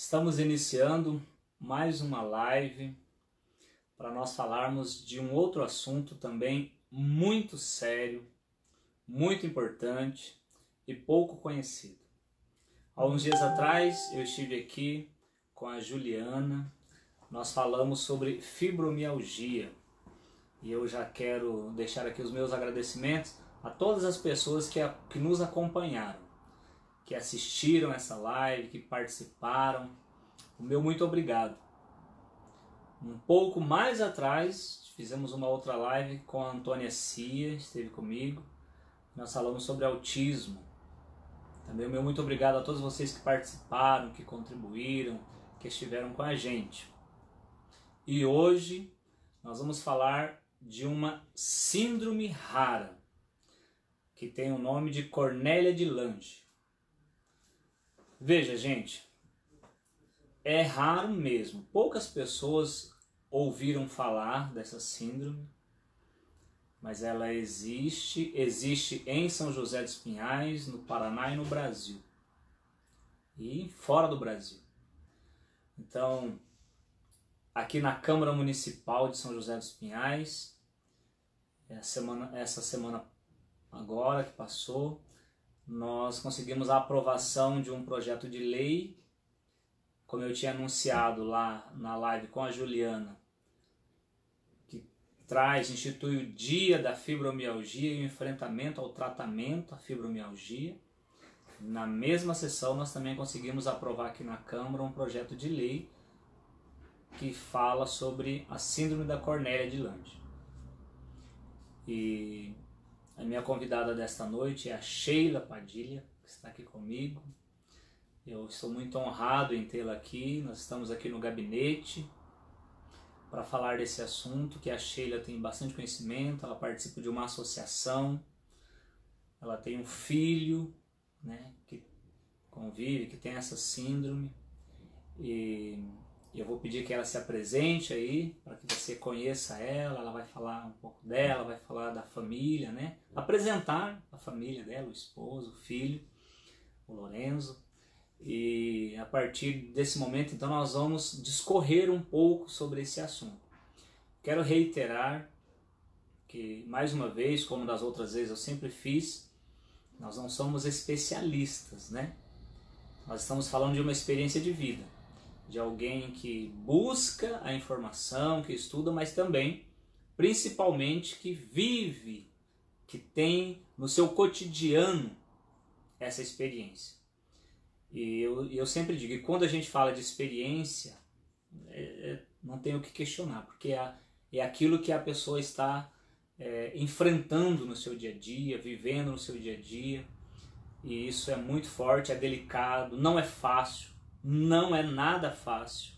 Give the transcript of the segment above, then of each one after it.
Estamos iniciando mais uma live para nós falarmos de um outro assunto também muito sério, muito importante e pouco conhecido. Há uns dias atrás eu estive aqui com a Juliana, nós falamos sobre fibromialgia e eu já quero deixar aqui os meus agradecimentos a todas as pessoas que nos acompanharam, que assistiram essa live, que participaram. O meu muito obrigado. Um pouco mais atrás, fizemos uma outra live com a Antônia Cia, esteve comigo. Nós falamos sobre autismo. Também o meu muito obrigado a todos vocês que participaram, que contribuíram, que estiveram com a gente. E hoje nós vamos falar de uma síndrome rara, que tem o nome de Cornélia de Lange. Veja, gente, é raro mesmo. Poucas pessoas ouviram falar dessa síndrome, mas ela existe em São José dos Pinhais, no Paraná e no Brasil. E fora do Brasil. Então, aqui na Câmara Municipal de São José dos Pinhais, essa semana agora que passou, nós conseguimos a aprovação de um projeto de lei, como eu tinha anunciado lá na live com a Juliana, que institui o Dia da Fibromialgia e o enfrentamento ao tratamento à fibromialgia. Na mesma sessão nós também conseguimos aprovar aqui na Câmara um projeto de lei que fala sobre a síndrome da Cornélia de Lange. E a minha convidada desta noite é a Sheila Padilha, que está aqui comigo. Eu estou muito honrado em tê-la aqui. Nós estamos aqui no gabinete para falar desse assunto, que a Sheila tem bastante conhecimento. Ela participa de uma associação, ela tem um filho, né, que convive, que tem essa síndrome. E eu vou pedir que ela se apresente aí, para que você conheça ela. Ela vai falar um pouco dela, vai falar da família, né? Apresentar a família dela, o esposo, o filho, o Lorenzo. E a partir desse momento, então, nós vamos discorrer um pouco sobre esse assunto. Quero reiterar que, mais uma vez, como das outras vezes eu sempre fiz, nós não somos especialistas, né? Nós estamos falando de uma experiência de vida, de alguém que busca a informação, que estuda, mas também, principalmente, que vive, que tem no seu cotidiano essa experiência. E eu sempre digo que quando a gente fala de experiência, não tem o que questionar, porque é aquilo que a pessoa está enfrentando no seu dia a dia, vivendo no seu dia a dia, e isso é muito forte, é delicado, não é fácil, não é nada fácil.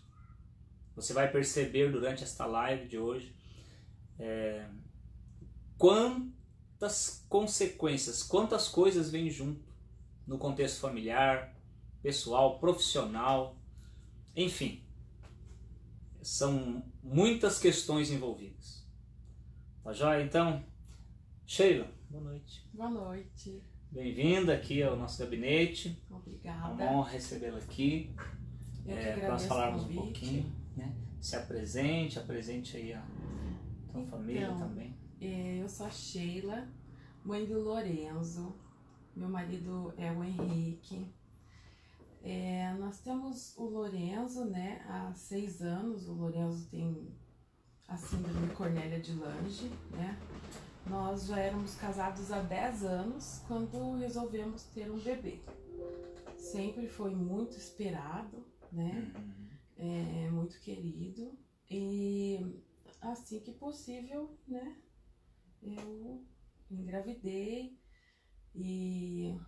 Você vai perceber durante esta live de hoje quantas consequências, quantas coisas vêm junto no contexto familiar, pessoal, profissional, enfim, são muitas questões envolvidas. Tá joia? Então, Sheila, boa noite. Boa noite. Bem-vinda aqui ao nosso gabinete. Obrigada. É uma honra recebê-la aqui. Para nós falarmos um pouquinho, né? Se apresente aí a tua família também. Eu sou a Sheila, mãe do Lorenzo. Meu marido é o Henrique. Nós temos o Lorenzo, né, há 6 anos. O Lorenzo tem a síndrome Cornélia de Lange, né? Nós já éramos casados há 10 anos quando resolvemos ter um bebê. Sempre foi muito esperado, né? Muito querido. E assim que possível, né, eu engravidei. E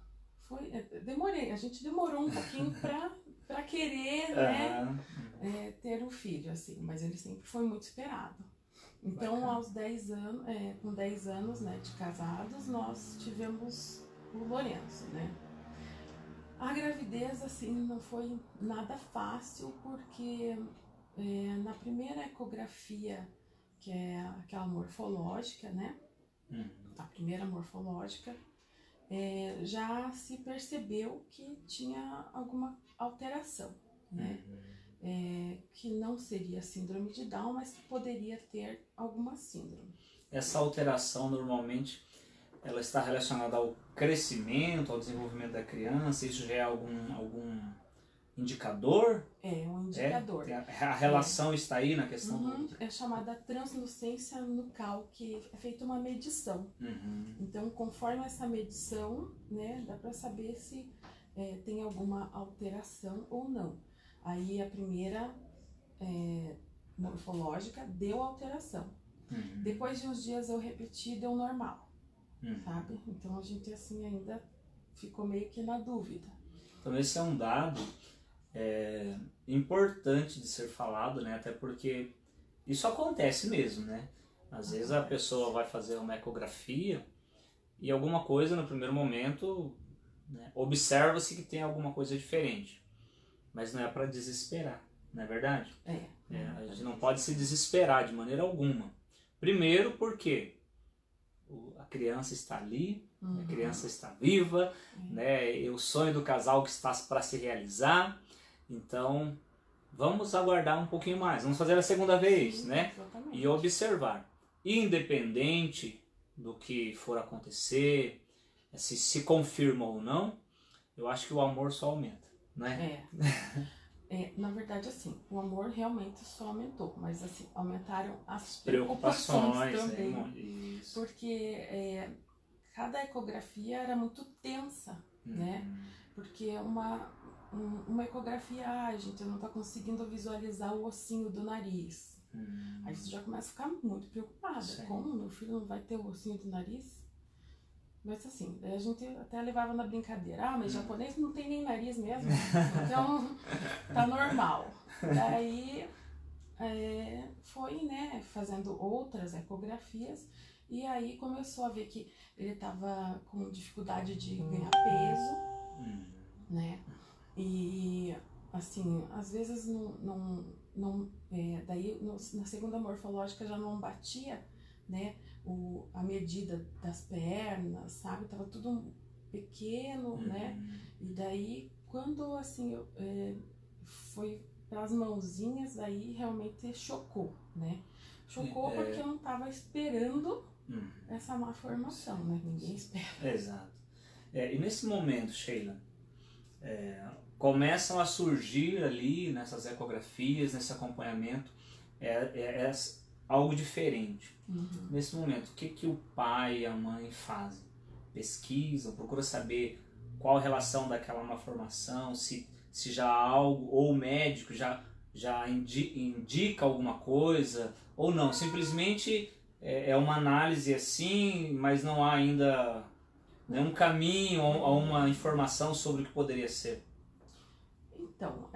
a gente demorou um pouquinho pra querer, né, ter um filho, assim, mas ele sempre foi muito esperado. Então, bacana. Aos 10 anos, com 10 anos, né, de casados, nós tivemos o Lorenzo, né. A gravidez, assim, não foi nada fácil, porque na primeira ecografia, que é aquela morfológica, né, a primeira morfológica, já se percebeu que tinha alguma alteração, né? Que não seria síndrome de Down, mas que poderia ter alguma síndrome. Essa alteração normalmente ela está relacionada ao crescimento, ao desenvolvimento da criança? Isso já é algum indicador? É um indicador. A relação está aí na questão É chamada translucência nucal, que é feita uma medição. Então, conforme essa medição, né, dá para saber se tem alguma alteração ou não. Aí a primeira morfológica deu alteração. Depois de uns dias eu repeti, deu normal, sabe? Então a gente assim ainda ficou meio que na dúvida. Então esse é um dado importante de ser falado, né? Até porque isso acontece mesmo, né? Às vezes a pessoa vai fazer uma ecografia e alguma coisa no primeiro momento, né, observa-se que tem alguma coisa diferente, mas não é para desesperar, não é verdade? A gente não pode se desesperar de maneira alguma. Primeiro porque a criança está ali, a criança está viva, né? E o sonho do casal que está para se realizar. Então, vamos aguardar um pouquinho mais. Vamos fazer a segunda vez, né? Exatamente. E observar. Independente do que for acontecer, se confirma ou não, eu acho que o amor só aumenta, né? Na verdade, assim, o amor realmente só aumentou, mas assim, aumentaram as preocupações também. Isso. Porque cada ecografia era muito tensa, né? Porque uma ecografia, a gente não tá conseguindo visualizar o ossinho do nariz. Aí você já começa a ficar muito preocupada. Sim. Como meu filho não vai ter o ossinho do nariz? Mas assim, a gente até levava na brincadeira, mas japonês não tem nem nariz mesmo, então tá normal. Daí foi, né, fazendo outras ecografias e aí começou a ver que ele tava com dificuldade de ganhar peso, né, e assim, às vezes daí na segunda morfológica já não batia, né, a medida das pernas, sabe? Tava tudo pequeno, né? E daí, quando assim, foi para as mãozinhas, aí realmente chocou, né? Chocou porque eu não tava esperando essa malformação, né? Ninguém espera. Exato. E nesse momento, Sheila, começam a surgir ali, nessas ecografias, nesse acompanhamento, algo diferente. Nesse momento, o que o pai e a mãe fazem? Pesquisam, procuram saber qual a relação daquela malformação, se já há algo, ou o médico já indica alguma coisa, ou não, simplesmente é uma análise assim, mas não há ainda nenhum caminho ou uma informação sobre o que poderia ser. Então,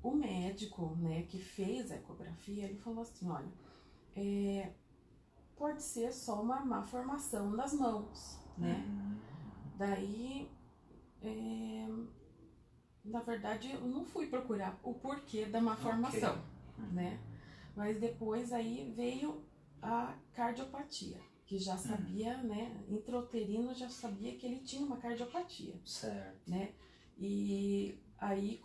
o médico, né, que fez a ecografia, ele falou assim, olha, pode ser só uma malformação das mãos, né? Daí, na verdade, eu não fui procurar o porquê da malformação, né? Mas depois aí veio a cardiopatia, que já sabia, né? Intrauterino já sabia que ele tinha uma cardiopatia, certo, né? E aí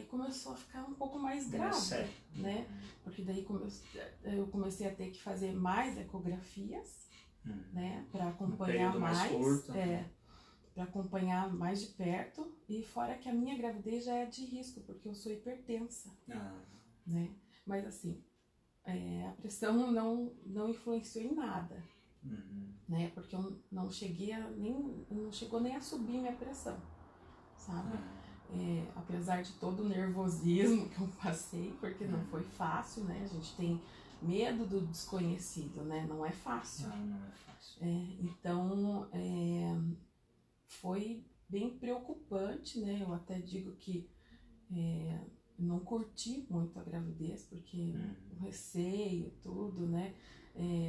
começou a ficar um pouco mais grave, né? Porque daí eu comecei a ter que fazer mais ecografias, né? Para acompanhar mais curto, para acompanhar mais de perto. E fora que a minha gravidez já é de risco, porque eu sou hipertensa, né? Mas assim, a pressão não influenciou em nada, né? Porque eu não chegou nem a subir minha pressão, sabe? Apesar de todo o nervosismo que eu passei, porque não foi fácil, né? A gente tem medo do desconhecido, né? Não é fácil. Não é fácil. Então, foi bem preocupante, né? Eu até digo que não curti muito a gravidez, porque o receio, tudo, né?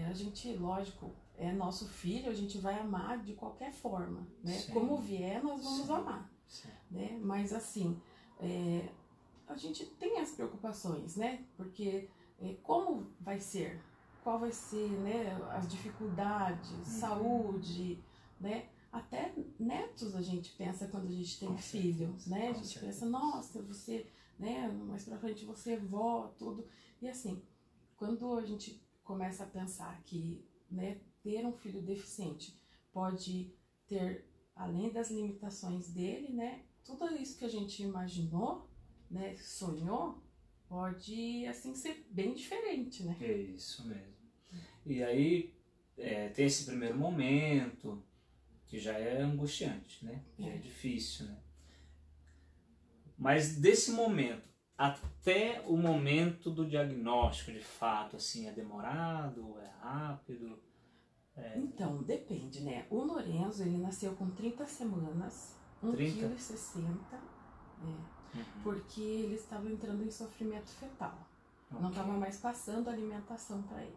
A gente, lógico, é nosso filho, a gente vai amar de qualquer forma, né? Sim. Como vier, nós vamos amar. Sim. Né? Mas assim, a gente tem as preocupações, né? Porque como vai ser? Qual vai ser, né? As dificuldades, saúde, né? até netos a gente pensa quando a gente tem Com filho, certeza, né? A com gente certeza. pensa, nossa, você, né? Mais pra frente você é vó, tudo. E assim, quando a gente começa a pensar que, né, ter um filho deficiente pode ter, além das limitações dele, né? Tudo isso que a gente imaginou, né? Sonhou, pode, assim, ser bem diferente, né? É isso mesmo. E aí tem esse primeiro momento, que já é angustiante, né? Já é difícil, né? Mas desse momento até o momento do diagnóstico, de fato, assim, é demorado, é rápido? Então, depende, né? O Lorenzo, ele nasceu com 30 semanas, 30? 1,60 kg, porque ele estava entrando em sofrimento fetal. Ok. Não estava mais passando alimentação para ele.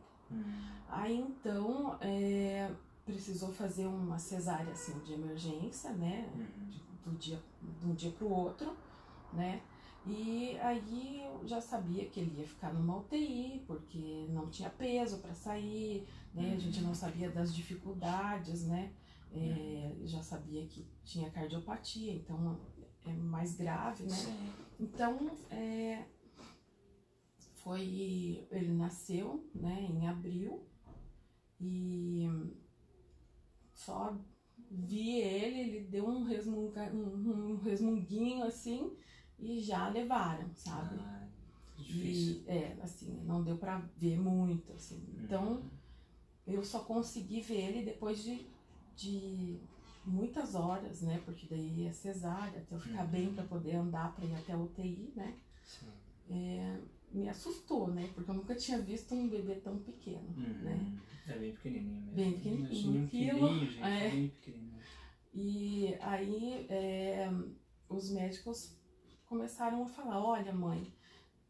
Aí, então, precisou fazer uma cesárea, assim, de emergência, né? De um dia para o outro, né? E aí eu já sabia que ele ia ficar numa UTI, porque não tinha peso para sair, né? A gente não sabia das dificuldades, né? Já sabia que tinha cardiopatia, então é mais grave, né? Sim. Então, ele nasceu, né, em abril, e só vi ele deu um resmunguinho assim, e já levaram, sabe? Difícil. E, assim, não deu pra ver muito, assim. Então, eu só consegui ver ele depois de muitas horas, né? Porque daí é cesárea, até eu ficar bem pra poder andar, pra ir até a UTI, né? Sim. Me assustou, né? Porque eu nunca tinha visto um bebê tão pequeno, né? É bem pequenininho mesmo. Bem pequenininho, Imagina um quilinho, gente, bem pequenininho. E aí os médicos começaram a falar, olha mãe,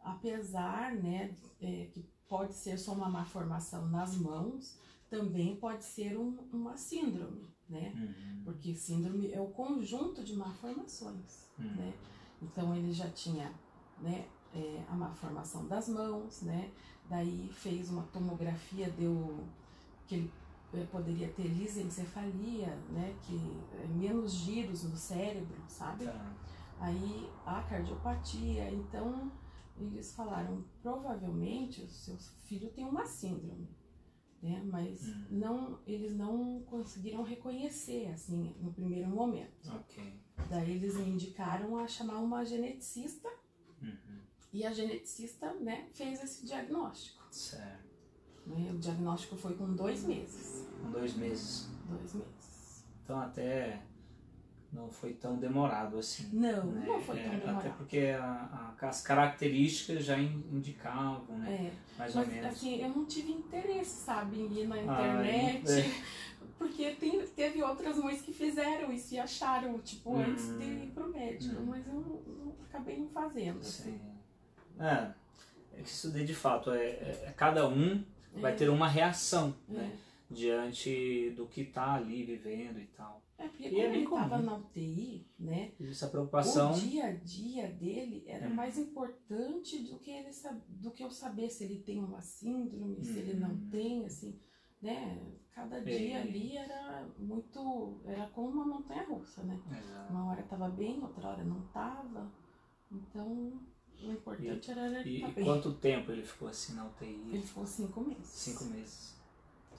apesar, né, que pode ser só uma má formação nas mãos, também pode ser uma síndrome, né? Porque síndrome é o conjunto de malformações, né? Então ele já tinha, né, a malformação das mãos, né? Daí fez uma tomografia, deu que ele poderia ter lisencefalia, né? Que é menos giros no cérebro, sabe? Tá. Aí a cardiopatia, então eles falaram, provavelmente o seu filho tem uma síndrome, né? Mas eles não conseguiram reconhecer, assim, no primeiro momento. Ok. Daí eles me indicaram a chamar uma geneticista, e a geneticista, né, fez esse diagnóstico. Certo. Né? O diagnóstico foi com 2 meses. Com 2 meses. 2 meses. Então até não foi tão demorado assim. Não, né? não foi tão demorado. Até porque as características já indicavam, né? Mais ou Mas, menos. assim, eu não tive interesse, sabe, em ir na internet, porque teve outras mães que fizeram isso e acharam, tipo, antes de ir pro médico, mas eu não acabei não fazendo, assim. Sim. É que isso daí de fato cada um vai ter uma reação, né? Diante do que tá ali vivendo e tal. Porque como ele estava na UTI, né? Essa preocupação. O dia a dia dele era mais importante do que eu saber se ele tem uma síndrome, se ele não tem, assim, né? Cada dia ali era como uma montanha-russa, né? Exato. Uma hora estava bem, outra hora não estava. Então, o importante era ele estar bem. E quanto tempo ele ficou assim na UTI? Ele ficou 5 meses. 5 meses.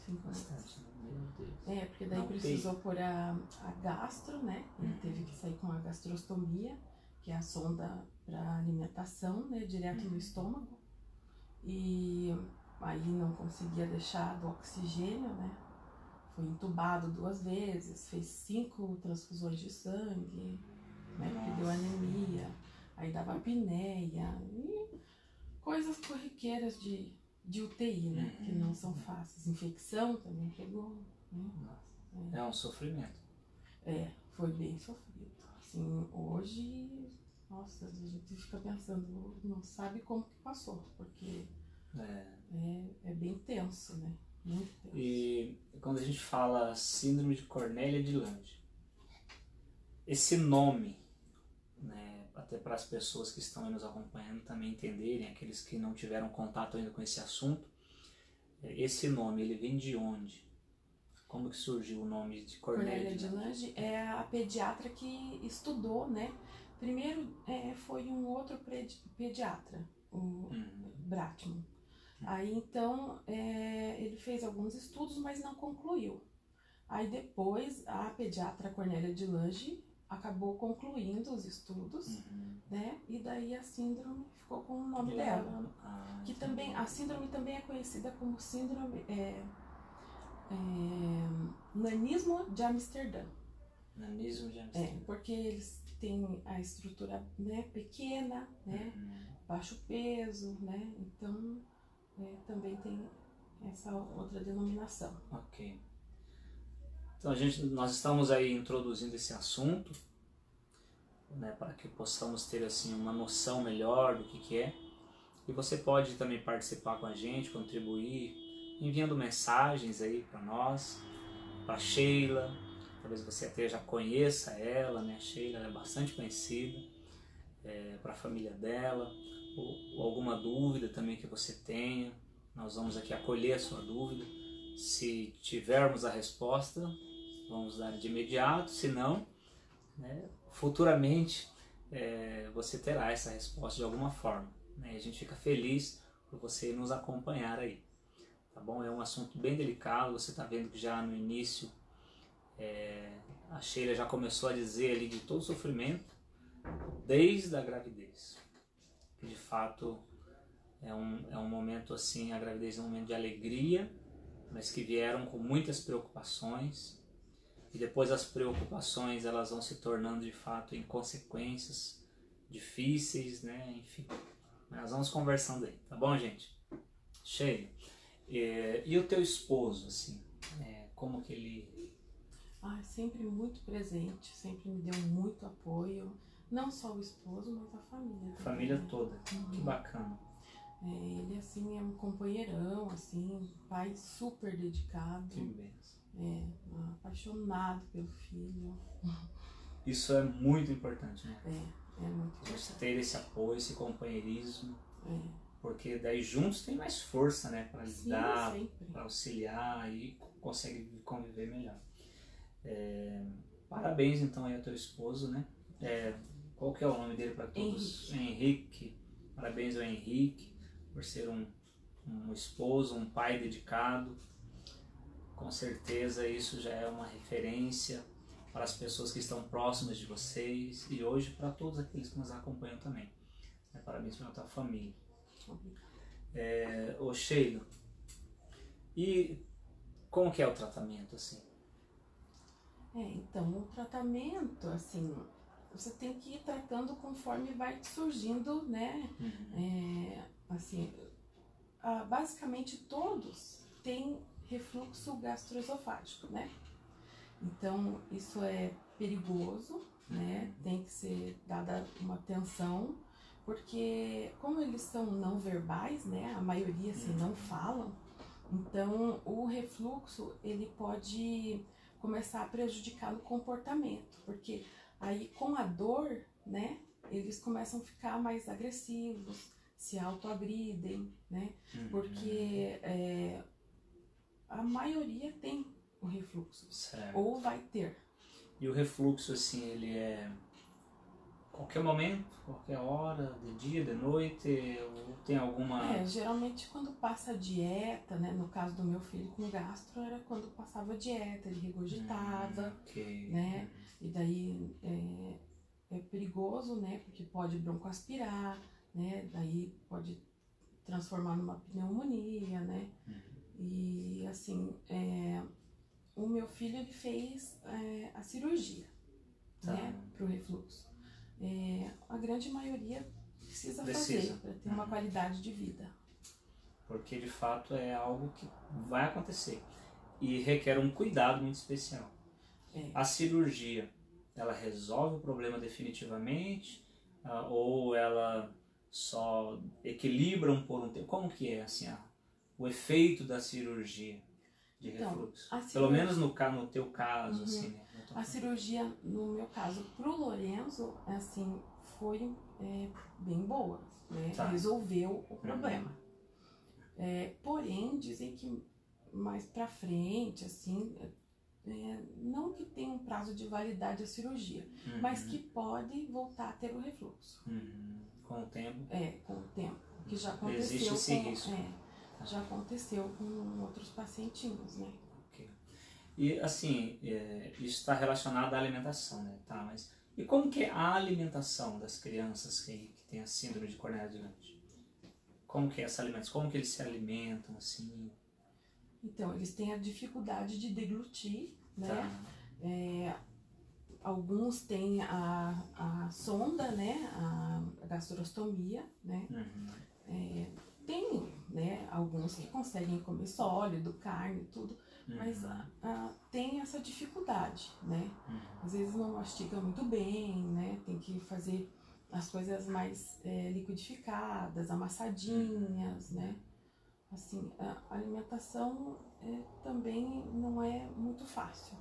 5 meses. Bastante, né? Meu Deus. Porque daí precisou pôr a gastro, né? Ele teve que sair com a gastrostomia, que é a sonda para alimentação, né? Direto no estômago. E aí não conseguia deixar do oxigênio, né? Foi entubado 2 vezes, fez 5 transfusões de sangue, né? Porque deu anemia, aí dava apneia, e coisas corriqueiras de UTI, né? Que não são fáceis. Infecção também pegou, né? É um sofrimento. Foi bem sofrido. Assim, hoje, nossa, a gente fica pensando, não sabe como que passou, porque é bem tenso, né? Muito tenso. E quando a gente fala síndrome de Cornélia de Lange, esse nome, né, até para as pessoas que estão aí nos acompanhando também entenderem, aqueles que não tiveram contato ainda com esse assunto, esse nome, ele vem de onde? Como que surgiu o nome de Cornélia de Lange é a pediatra que estudou, né? Primeiro foi um outro pediatra, o Bratman. Aí então ele fez alguns estudos, mas não concluiu. Aí depois a pediatra Cornélia de Lange acabou concluindo os estudos, né? E daí a síndrome ficou com o nome dela. Que também, a síndrome também é conhecida como síndrome nanismo de Amsterdã. Nanismo de Amsterdã. Porque eles têm a estrutura, né, pequena, né? Baixo peso, né? Então também tem essa outra denominação. Ok. Então nós estamos aí introduzindo esse assunto, né, para que possamos ter assim uma noção melhor do que é. E você pode também participar com a gente, contribuir, enviando mensagens aí para nós, para Sheila. Talvez você até já conheça ela, né? A Sheila é bastante conhecida, para a família dela, ou alguma dúvida também que você tenha. Nós vamos aqui acolher a sua dúvida. Se tivermos a resposta, vamos dar de imediato. Se não, né, futuramente você terá essa resposta de alguma forma, né? A gente fica feliz por você nos acompanhar aí, tá bom? É um assunto bem delicado. Você está vendo que já no início a Sheila já começou a dizer ali de todo o sofrimento desde a gravidez, que de fato é um momento assim, a gravidez é um momento de alegria, mas que vieram com muitas preocupações, e depois as preocupações elas vão se tornando de fato em consequências difíceis, né? Enfim, nós vamos conversando aí, tá bom, gente? Sheila, e o teu esposo, assim, como que ele... Sempre muito presente, sempre me deu muito apoio, não só o esposo, mas a família também. Família toda, que bacana. Ele, assim, é um companheirão, assim, pai super dedicado. Que bênção. Apaixonado pelo filho. Isso é muito importante, né? É muito importante. Você ter esse apoio, esse companheirismo, porque daí juntos tem mais força, né? Para lidar, para auxiliar e consegue conviver melhor. Parabéns então aí ao teu esposo, né? Qual que é o nome dele para todos? Henrique. Parabéns ao Henrique por ser um esposo, um pai dedicado. Com certeza isso já é uma referência para as pessoas que estão próximas de vocês e hoje para todos aqueles que nos acompanham também. Parabéns pela tua família. Ô Sheila, e como que é o tratamento, assim? Então, o tratamento, assim, você tem que ir tratando conforme vai surgindo, né? Assim, basicamente todos têm refluxo gastroesofágico, né? Então, isso é perigoso, né? Tem que ser dada uma atenção, porque como eles são não verbais, né? A maioria, assim, não falam. Então, o refluxo, ele pode começar a prejudicar no comportamento, porque aí com a dor, né, eles começam a ficar mais agressivos, se autoagridem, né, porque a maioria tem o refluxo, certo. Ou vai ter. E o refluxo, assim, ele é qualquer momento, qualquer hora, de dia, de noite, ou tem alguma... Geralmente quando passa a dieta, né, no caso do meu filho com gastro, era quando passava a dieta, ele regurgitava, né, e daí é perigoso, né, porque pode broncoaspirar, né, daí pode transformar numa pneumonia, né, e assim, o meu filho ele fez a cirurgia, né, pro refluxo. A grande maioria precisa fazer para ter uma qualidade de vida. Porque de fato é algo que vai acontecer e requer um cuidado muito especial. A cirurgia, ela resolve o problema definitivamente ou ela só equilibra por um tempo? Como que é assim, o efeito da cirurgia de refluxo? Pelo menos no teu caso, assim, né? A cirurgia, no meu caso, pro Lorenzo, assim, foi bem boa, né? Resolveu o problema. Porém, dizem que mais pra frente, assim, não que tenha um prazo de validade a cirurgia, mas que pode voltar a ter o refluxo. Com o tempo? Com o tempo. Que já aconteceu. Existe esse risco. Já aconteceu com outros pacientinhos, né? Okay. E assim, isso está relacionado à alimentação, né? Tá, mas e como que é a alimentação das crianças que têm a síndrome de Cornélia de Lange? Como que é essa alimentação? Como que eles se alimentam, assim? Então, eles têm a dificuldade de deglutir, né? Tá. Alguns têm a sonda, né? A gastrostomia, né? Tem, né? Alguns que conseguem comer sólido, carne, tudo, mas tem essa dificuldade, né? Às vezes não mastiga muito bem, né? Tem que fazer as coisas mais liquidificadas, amassadinhas, né? Assim, a alimentação também não é muito fácil.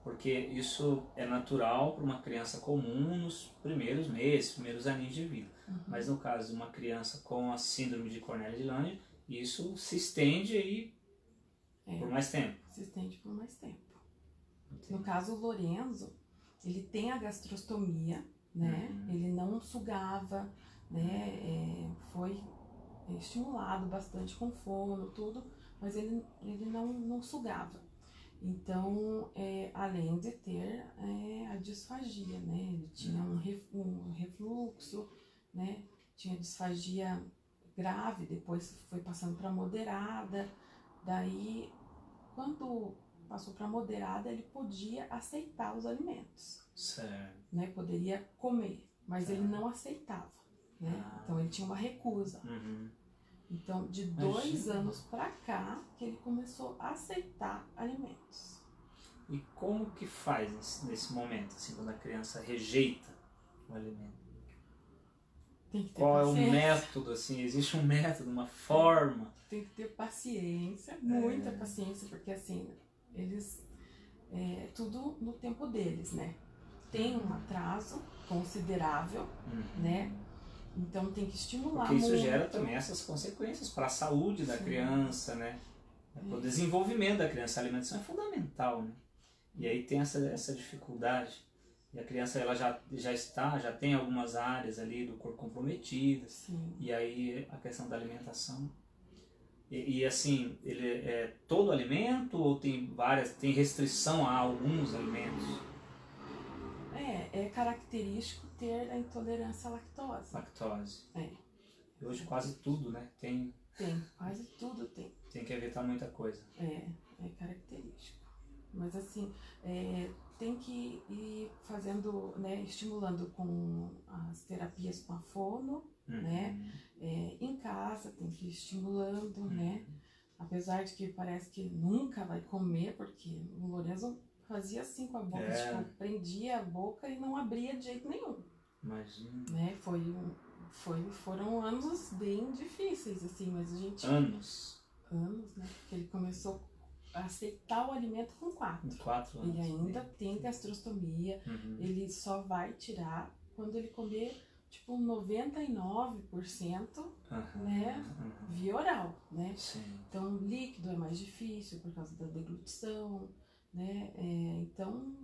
Porque isso é natural para uma criança comum nos primeiros meses, primeiros aninhos de vida. Mas no caso de uma criança com a síndrome de Cornélia de Lange, isso se estende aí por mais tempo. Se estende por mais tempo. Entendi. No caso, o Lorenzo, ele tem a gastrostomia, né? Ele não sugava, né? Foi estimulado bastante com fono, tudo, mas ele não sugava. Então, além de ter a disfagia, né? Ele tinha um refluxo, né? Tinha disfagia grave, depois foi passando para moderada. Daí, quando passou para moderada, ele podia aceitar os alimentos. Certo. Né? Poderia comer, mas ele não aceitava. Né? Então, ele tinha uma recusa. Então, de 2 anos para cá, que ele começou a aceitar alimentos. E como que faz nesse momento, assim, quando a criança rejeita o alimento? Tem que ter Qual paciência. É o método, assim? Existe um método, uma forma? Tem que ter paciência, muita paciência, porque assim, eles, tudo no tempo deles, né? Tem um atraso considerável, né? Então tem que estimular porque isso muito. gera também essas consequências para a saúde da criança, né? Para o desenvolvimento da criança. A alimentação é fundamental, né? E aí tem essa dificuldade. E a criança ela já tem algumas áreas ali do corpo comprometidas. Sim. E aí a questão da alimentação. E assim, ele é todo alimento ou tem restrição a alguns alimentos? É característico ter a intolerância à lactose. Lactose. E hoje quase tudo, né? Tem, quase tudo tem. Tem que evitar muita coisa. É característico. Mas assim, tem que ir fazendo, né, estimulando com as terapias com a fono, né? Em casa tem que ir estimulando, né? Apesar de que parece que nunca vai comer, porque o Lorenzo fazia assim com a boca, tipo, prendia a boca e não abria de jeito nenhum. Imagina. Né? Foram anos bem difíceis, assim, mas a gente... Anos, né? Porque ele começou a aceitar o alimento com 4. Com 4 anos. Ele ainda tem gastrostomia, ele só vai tirar quando ele comer, tipo, 99%, né? Via oral, né? Sim. Então, líquido é mais difícil por causa da deglutição, né? Então,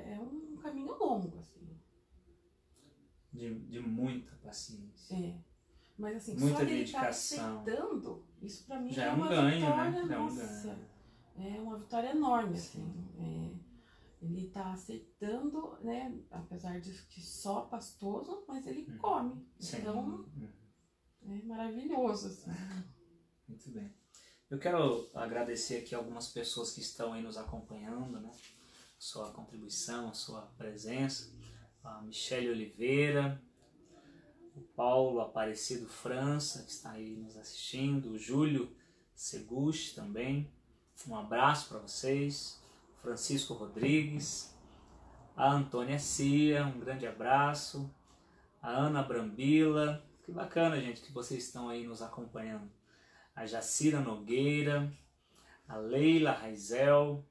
é um caminho longo, assim. De muita paciência. Mas assim, muita só de ele estar dedicação. aceitando, isso pra mim Já é é um uma ganho, vitória, né? nossa. É uma vitória enorme, assim. Ele tá aceitando, né? Apesar de que só pastoso, mas ele come. Sim. Então, é maravilhoso, assim. Muito bem. Eu quero agradecer aqui algumas pessoas que estão aí nos acompanhando, né? Sua contribuição, a sua presença. A Michele Oliveira, o Paulo Aparecido França, que está aí nos assistindo, o Júlio Seguchi também, um abraço para vocês, Francisco Rodrigues, a Antônia Cia, um grande abraço, a Ana Brambila, que bacana, gente, que vocês estão aí nos acompanhando, a Jacira Nogueira, a Leila Raizel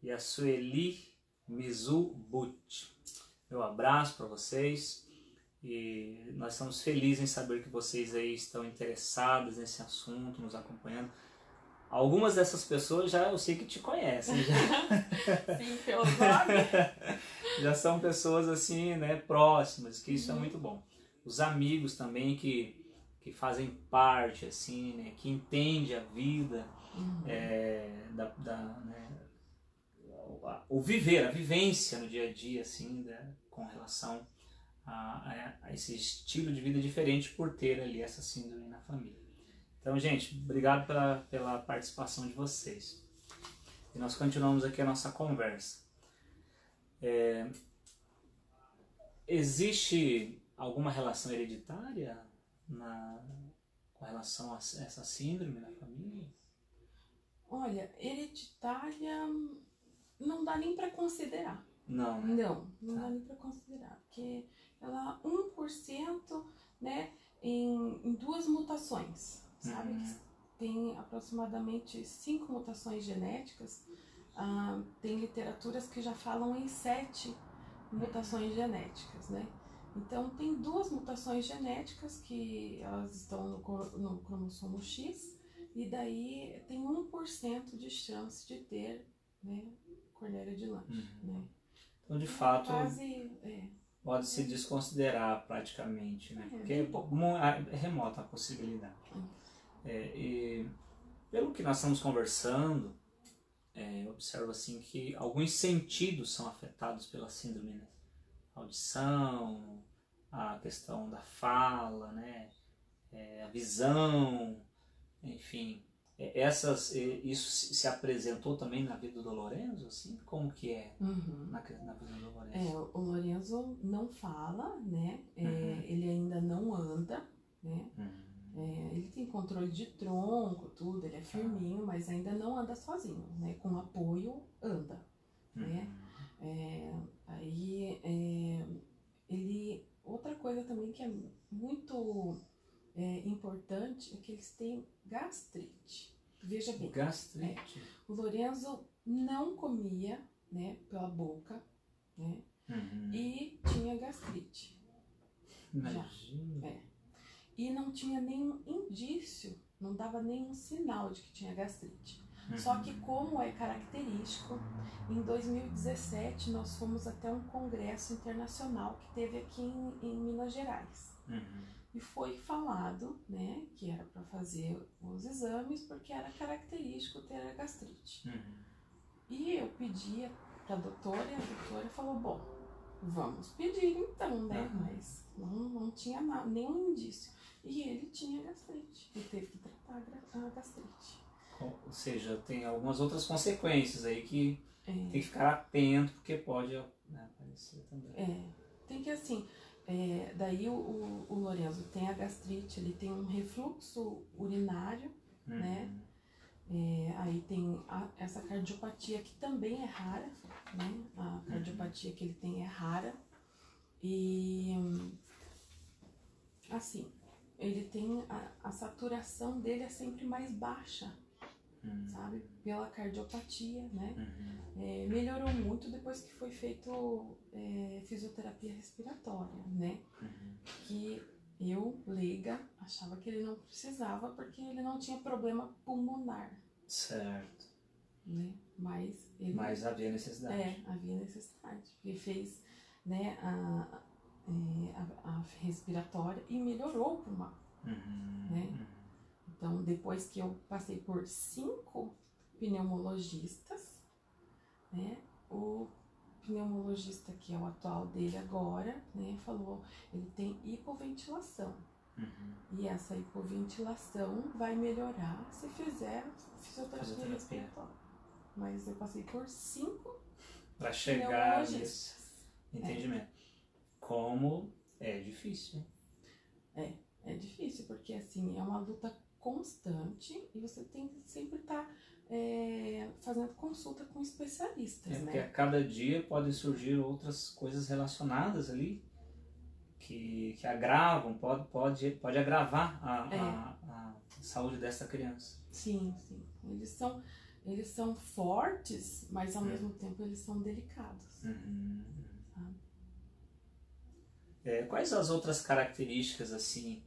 e a Sueli Mizubuchi. Meu abraço para vocês e nós estamos felizes em saber que vocês aí estão interessados nesse assunto, nos acompanhando. Algumas dessas pessoas já eu sei que te conhecem. Sim, pelo nome. Já são pessoas assim, né, próximas, que isso é muito bom. Os amigos também que fazem parte, assim, né, que entendem a vida, né, o viver, a vivência no dia a dia, assim, né, com relação a esse estilo de vida diferente por ter ali essa síndrome na família. Então, gente, obrigado pela participação de vocês. E nós continuamos aqui a nossa conversa. Existe alguma relação hereditária com relação a essa síndrome na família? Olha, hereditária não dá nem para considerar. Não, né? Não dá nem para considerar, porque ela 1%, né, em 2 mutações, sabe? Tem aproximadamente 5 mutações genéticas. Tem literaturas que já falam em 7 mutações genéticas, né? Então tem 2 mutações genéticas que elas estão no cromossomo X, e daí tem 1% de chance de ter, né, Cornélia de Lange, né? Então, de fato, quase, pode se desconsiderar praticamente, né? Porque é remota a possibilidade. E pelo que nós estamos conversando, eu observo assim que alguns sentidos são afetados pela síndrome, né? A audição, a questão da fala, né? A visão, enfim. Isso se apresentou também na vida do Lorenzo, assim? Como que é na vida do Lorenzo? O Lorenzo não fala, né? Ele ainda não anda, né? Ele tem controle de tronco, tudo, ele é firminho, mas ainda não anda sozinho, né? Com apoio, anda, né? Outra coisa também que é muito importante é que eles têm gastrite. Veja bem. Gastrite? O Lorenzo não comia, né, pela boca, né? E tinha gastrite. Imagina. E não tinha nenhum indício, não dava nenhum sinal de que tinha gastrite. Só que, como é característico, em 2017 nós fomos até um congresso internacional que teve aqui em Minas Gerais. E foi falado, né, que era para fazer os exames porque era característico ter a gastrite. E eu pedi para a doutora, e a doutora falou, bom, vamos pedir então, né? Mas não tinha nenhum indício. E ele tinha gastrite, e teve que tratar a gastrite. Ou seja, tem algumas outras consequências aí que tem que ficar atento, porque pode, né, aparecer também. Tem que assim, daí o Lorenzo tem a gastrite, ele tem um refluxo urinário, né? Aí tem essa cardiopatia que também é rara, né? A cardiopatia que ele tem é rara. E assim, ele tem a saturação dele é sempre mais baixa, sabe? Pela cardiopatia, né? Melhorou muito depois que foi feito fisioterapia respiratória, né? Que eu, leiga, achava que ele não precisava porque ele não tinha problema pulmonar. Certo. Né? Mas havia necessidade. Havia necessidade. Ele fez, né, a respiratória e melhorou o pulmão. Né? Então, depois que eu passei por 5 pneumologistas, né, o pneumologista que é o atual dele agora, né, falou, ele tem hipoventilação. E essa hipoventilação vai melhorar se fizer fisioterapia respiratória. Mas eu passei por 5 para chegar nesse entendimento. Como é difícil. É difícil, porque assim, é uma luta constante e você tem que sempre estar fazendo consulta com especialistas, porque a cada dia podem surgir outras coisas relacionadas ali que agravam, pode agravar a saúde dessa criança. Sim. Eles são fortes, mas ao mesmo tempo eles são delicados. Quais as outras características assim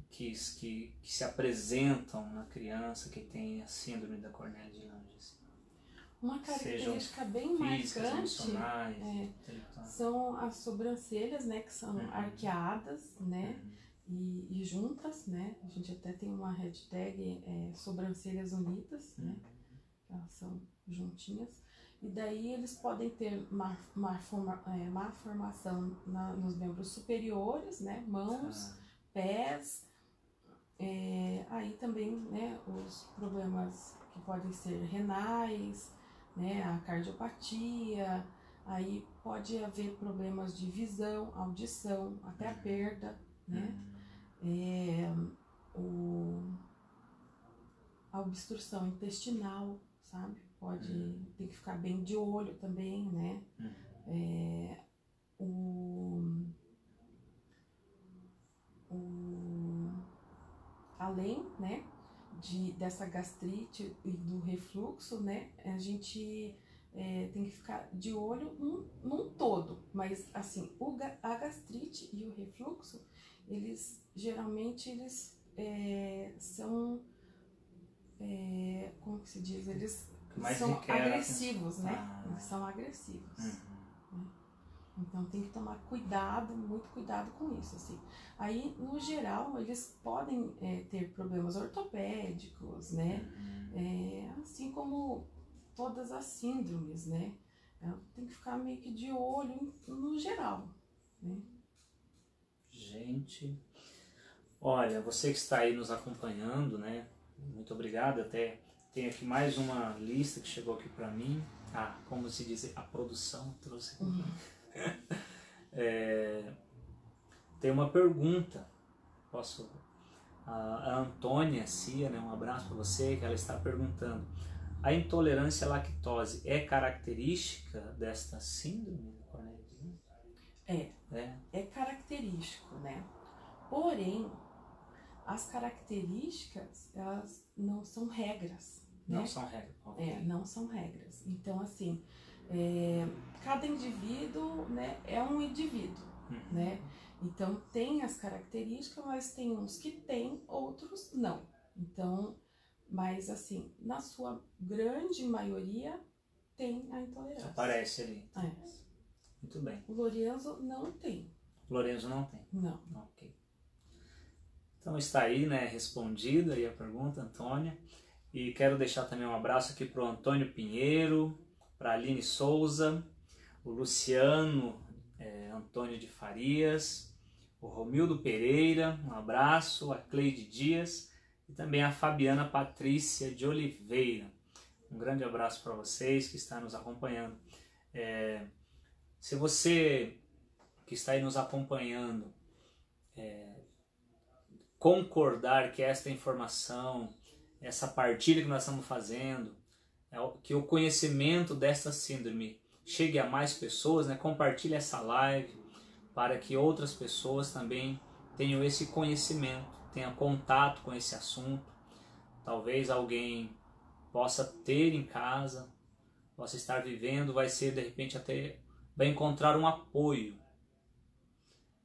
que se apresentam na criança que tem a síndrome da Cornélia de Lange? Uma característica bem físicas, marcante emocionais, são as sobrancelhas, né, que são arqueadas, né, e juntas, né. A gente até tem uma hashtag sobrancelhas unidas, né, elas são juntinhas. E daí eles podem ter má formação nos membros superiores, né, mãos, pés. Aí também, né, os problemas que podem ser renais, né, a cardiopatia, aí pode haver problemas de visão, audição, até a perda, né, a obstrução intestinal, sabe? Tem que ficar bem de olho também, né? Além, né, dessa gastrite e do refluxo, né, a gente tem que ficar de olho num todo, mas assim, a gastrite e o refluxo, geralmente são, como que se diz, eles são agressivos, né, eles são agressivos. Né? Então tem que tomar cuidado, muito cuidado com isso, assim. Aí, no geral, eles podem ter problemas ortopédicos, né? Assim como todas as síndromes, né? Tem que ficar meio que de olho no geral, né? Gente, olha, você que está aí nos acompanhando, né? Muito obrigado. Até tem aqui mais uma lista que chegou aqui para mim. Como se diz, a produção trouxe aqui. Tem uma pergunta, a Antônia Cia, né, um abraço para você, que ela está perguntando: a intolerância à lactose é característica desta síndrome? É característico, né? Porém, as características, elas não são regras. Não né? são regras. Okay. Não são regras. Então, assim, cada indivíduo, né, é um indivíduo, né? Então, tem as características, mas tem uns que tem, outros não. Então, mas assim, na sua grande maioria, tem a intolerância. Aparece ali. Muito bem. O Lorenzo não tem. O Lorenzo não tem? Não. Ok. Então está aí, né, respondida aí a pergunta, Antônia. E quero deixar também um abraço aqui para o Antônio Pinheiro, para a Aline Souza, o Luciano Antônio de Farias, o Romildo Pereira, um abraço, a Cleide Dias e também a Fabiana Patrícia de Oliveira. Um grande abraço para vocês que estão nos acompanhando. Se você que está aí nos acompanhando concordar que esta informação, essa partilha que nós estamos fazendo, que o conhecimento desta síndrome chegue a mais pessoas, né? Compartilhe essa live para que outras pessoas também tenham esse conhecimento, tenham contato com esse assunto. Talvez alguém possa ter em casa, possa estar vivendo, vai ser de repente até vai encontrar um apoio.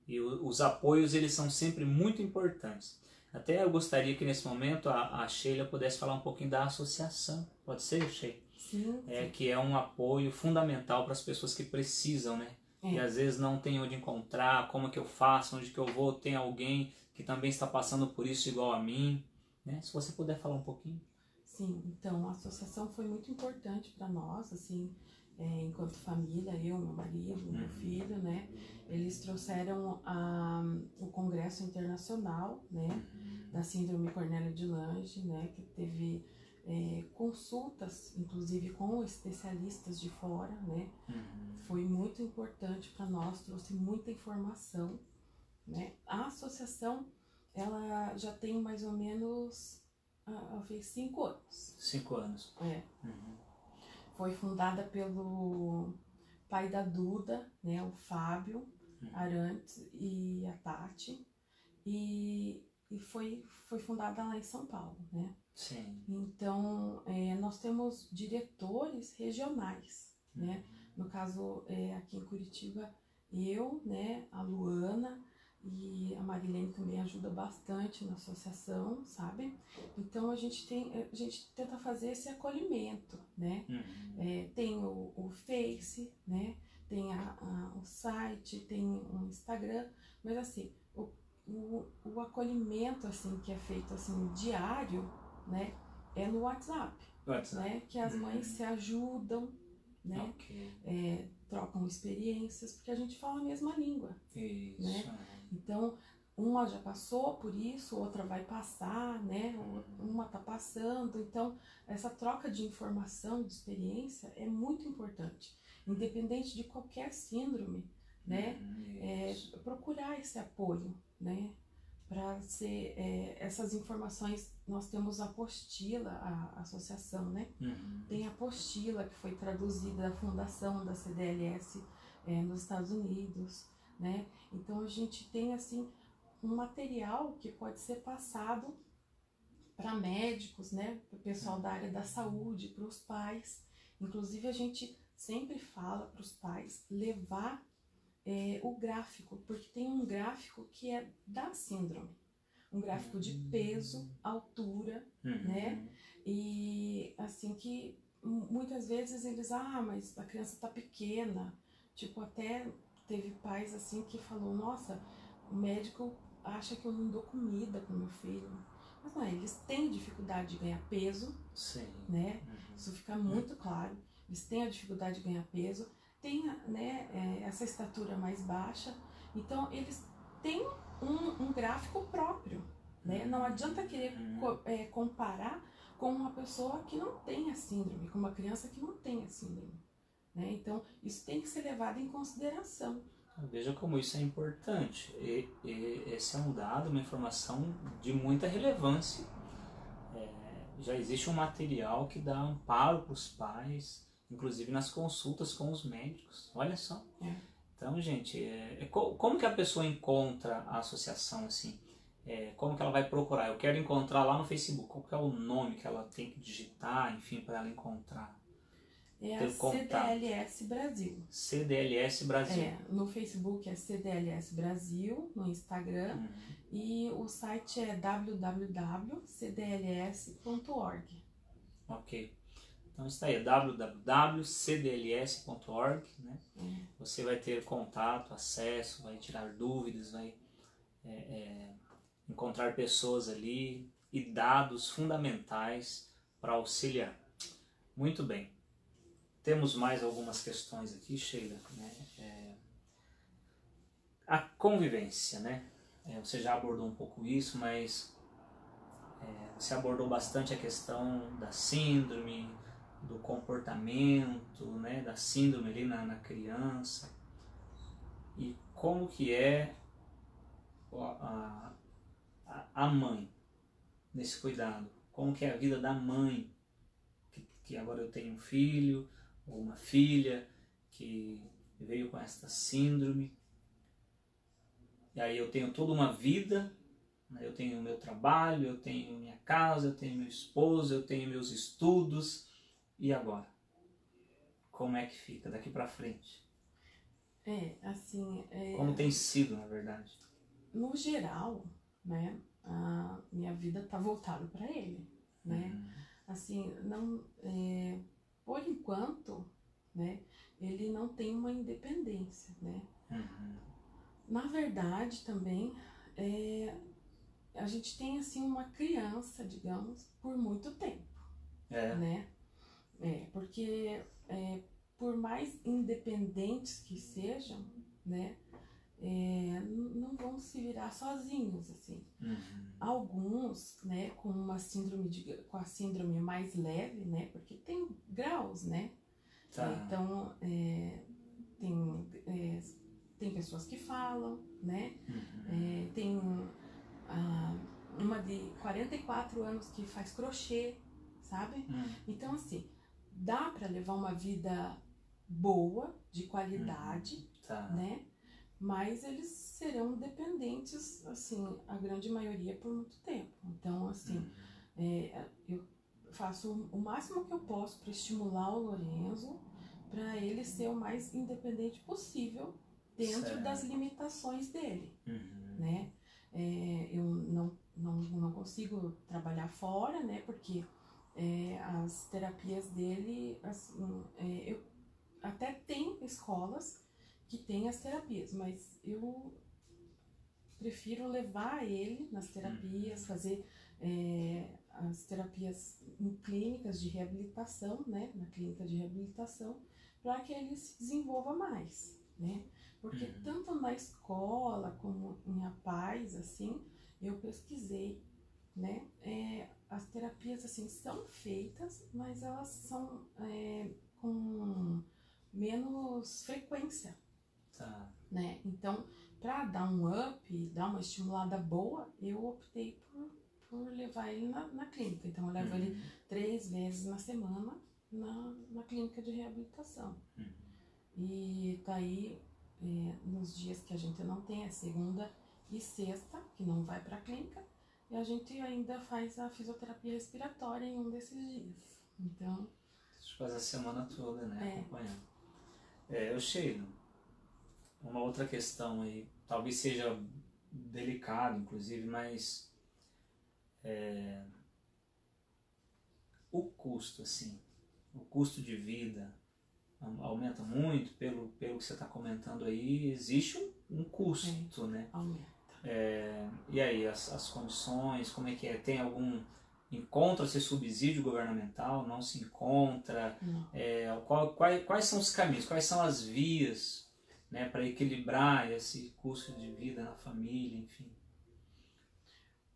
E os apoios, eles são sempre muito importantes. Até eu gostaria que nesse momento a Sheila pudesse falar um pouquinho da associação. Pode ser, Sheila? Sim. Que é um apoio fundamental para as pessoas que precisam, né? E às vezes não tem onde encontrar, como que eu faço, onde que eu vou, tem alguém que também está passando por isso igual a mim, né? Se você puder falar um pouquinho. Sim, então a associação foi muito importante para nós, assim, enquanto família, eu, meu marido, meu filho, né? Eles trouxeram o Congresso Internacional, né, da Síndrome Cornélia de Lange, né, que teve consultas, inclusive com especialistas de fora, né? Foi muito importante para nós, trouxe muita informação, né? A associação, ela já tem mais ou menos, fez 5 anos. 5 anos. Foi fundada pelo pai da Duda, né, o Fábio Arantes e a Tati, e foi fundada lá em São Paulo, né? Sim. Então, nós temos diretores regionais, né? No caso, aqui em Curitiba, eu, né, a Luana, e a Marilene também ajuda bastante na associação, sabe? Então a gente tenta fazer esse acolhimento, né? Tem o Face, né? Tem o site, tem o Instagram, mas assim, o acolhimento assim, que é feito assim, diário, né? É no WhatsApp, né? Que as mães se ajudam, né? Trocam experiências, porque a gente fala a mesma língua. Isso. Né? Então, uma já passou por isso, outra vai passar, né? Uma tá passando. Então, essa troca de informação, de experiência é muito importante. Independente de qualquer síndrome, né? Procurar esse apoio, né? Para ser essas informações, nós temos a apostila, a associação, né? Tem a apostila que foi traduzida da fundação da CDLS nos Estados Unidos, né? Então a gente tem assim um material que pode ser passado para médicos, né? Para o pessoal da área da saúde, para os pais. Inclusive a gente sempre fala para os pais levar o gráfico, porque tem um gráfico que é da síndrome, um gráfico de peso, altura, né? E assim que muitas vezes eles, mas a criança tá pequena, tipo, até teve pais assim que falou, nossa, o médico acha que eu não dou comida pro meu filho, mas não é, eles têm dificuldade de ganhar peso, né? Isso fica muito claro, eles têm a dificuldade de ganhar peso, tem, né, essa estatura mais baixa, então eles têm um gráfico próprio, né? Não adianta querer comparar com uma pessoa que não tem a síndrome, com uma criança que não tem a síndrome, né? Então isso tem que ser levado em consideração. Veja como isso é importante. Esse é um dado, uma informação de muita relevância. Já existe um material que dá amparo para os pais, inclusive nas consultas com os médicos. Olha só. Então, gente, como que a pessoa encontra a associação assim? Como que ela vai procurar? Eu quero encontrar lá no Facebook. Qual que é o nome que ela tem que digitar, enfim, para ela encontrar? É a CDLS Brasil. CDLS Brasil. No Facebook é CDLS Brasil, no Instagram, e o site é www.cdls.org. Ok. Então está aí, www.cdls.org, né? Você vai ter contato, acesso, vai tirar dúvidas, vai encontrar pessoas ali e dados fundamentais para auxiliar. Muito bem. Temos mais algumas questões aqui, Sheila, né? A convivência, né? Você já abordou um pouco isso, mas você abordou bastante a questão da síndrome, do comportamento, né? Da síndrome ali na criança. E como que é a mãe nesse cuidado? Como que é a vida da mãe? Que agora eu tenho um filho ou uma filha que veio com esta síndrome, e aí eu tenho toda uma vida, né? Eu tenho o meu trabalho, eu tenho minha casa, eu tenho meu esposo, eu tenho meus estudos, e agora? Como é que fica daqui pra frente? Como tem sido, na verdade? No geral, né, a minha vida tá voltada para ele, né? Assim, não, por enquanto, né, ele não tem uma independência, né? Na verdade, também, a gente tem, assim, uma criança, digamos, por muito tempo, né? Porque, por mais independentes que sejam, né, não vão se virar sozinhos, assim. Alguns, né, com uma síndrome com a síndrome mais leve, né, porque tem graus, né? Então, tem pessoas que falam, né? Tem uma de 44 anos que faz crochê, sabe? Então, assim, dá para levar uma vida boa, de qualidade, né? Mas eles serão dependentes, assim, a grande maioria por muito tempo. Então, assim, eu faço o máximo que eu posso para estimular o Lorenzo, para ele ser o mais independente possível dentro das limitações dele, né? Eu não consigo trabalhar fora, né? Porque as terapias dele, assim, eu até tenho escolas que têm as terapias, mas eu prefiro levar ele nas terapias, fazer as terapias em clínicas de reabilitação, né? Na clínica de reabilitação, para que ele se desenvolva mais, né? Porque tanto na escola como em A Paz, assim, eu pesquisei, né? As terapias, assim, são feitas, mas elas são com menos frequência, Tá. né? Então, para dar um up, dar uma estimulada boa, eu optei por levar ele na clínica. Então, eu levo ele 3 vezes na semana na clínica de reabilitação. E daí, nos dias que a gente não tem, é segunda e sexta, que não vai para a clínica, e a gente ainda faz a fisioterapia respiratória em um desses dias. Então... A gente faz a semana toda, né? Acompanhando. Sheila, uma outra questão aí, talvez seja delicado, inclusive, mas o custo, assim, o custo de vida aumenta muito pelo que você está comentando aí, existe um custo, né? Aumenta. E aí, as condições, como é que é? Tem algum... Encontra-se subsídio governamental? Não se encontra? Não. Quais são os caminhos? Quais são as vias, né, para equilibrar esse custo de vida na família, enfim?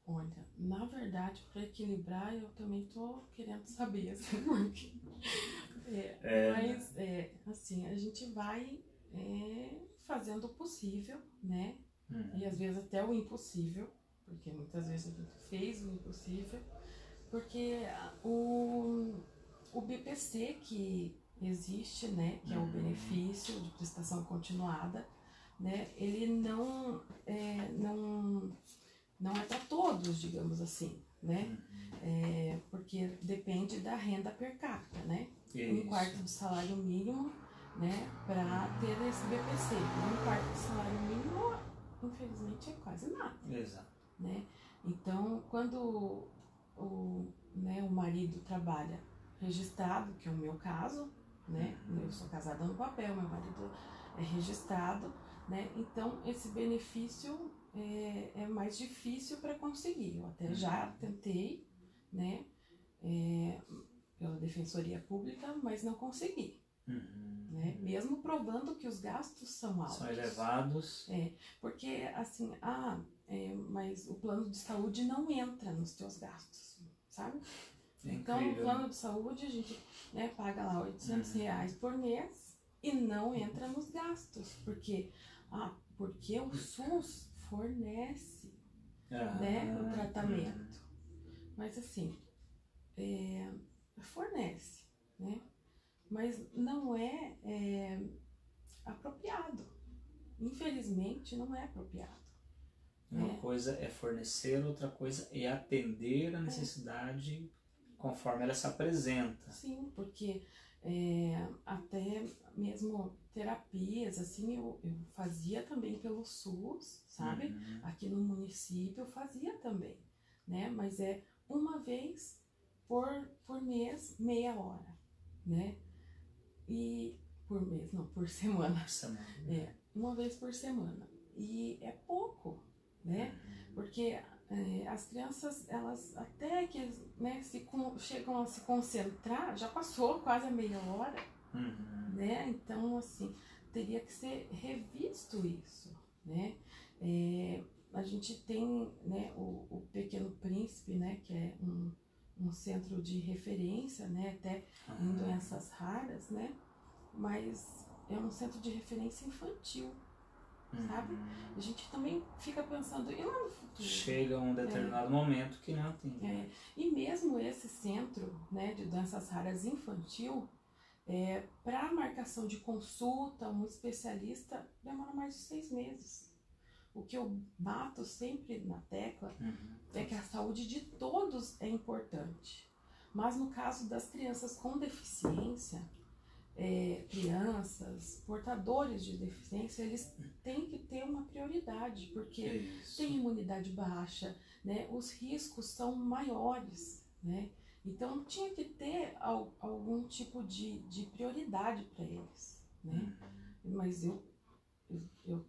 Olha, na verdade, para equilibrar, eu também tô querendo saber, assim, porque... Mas, assim, a gente vai fazendo o possível, né? E às vezes até o impossível, porque muitas vezes a gente fez o impossível, porque o BPC que existe, né, que é o benefício de prestação continuada, né, ele não é para todos, digamos assim, né, porque depende da renda per capita, né, Isso. 1/4 do salário mínimo, né, para ter esse BPC, 1/4 do salário mínimo, infelizmente, é quase nada. Exato. Né? Então, quando o marido trabalha registrado, que é o meu caso, né? Eu sou casada no papel, meu marido é registrado, né? Então, esse benefício é mais difícil para conseguir. Eu até já tentei, né? Pela Defensoria Pública, mas não consegui. Né? Mesmo provando que os gastos são altos. São elevados. Porque, assim, mas o plano de saúde não entra nos teus gastos, sabe? Então, o plano de saúde, a gente, né, paga lá R$800 por mês e não entra nos gastos. Porque o SUS fornece, né, o tratamento. Mas, assim, fornece, né? Mas não é apropriado. Infelizmente, não é apropriado. Uma coisa é fornecer, outra coisa é atender a necessidade conforme ela se apresenta. Sim, porque até mesmo terapias, assim, eu fazia também pelo SUS, sabe? Aqui no município eu fazia também, né? Mas é uma vez por mês, meia hora, né? E por mês, não, por semana. Por semana. Uma vez por semana. E é pouco, né? Porque as crianças, elas até que, né, chegam a se concentrar, já passou quase a meia hora, né? Então, assim, teria que ser revisto isso, né? A gente tem, né, o Pequeno Príncipe, né, que é um centro de referência, né, até em doenças raras, né? Mas é um centro de referência infantil, sabe? A gente também fica pensando, e lá no futuro? Chega um determinado momento que não tem. E mesmo esse centro, né, de doenças raras infantil, para marcação de consulta, um especialista demora mais de 6 meses. O que eu bato sempre na tecla é que a saúde de todos é importante. Mas no caso das crianças com deficiência, crianças, portadores de deficiência, eles têm que ter uma prioridade, porque Isso. tem imunidade baixa, né? Os riscos são maiores, né? Então tinha que ter algum tipo de prioridade para eles, né? Mas eu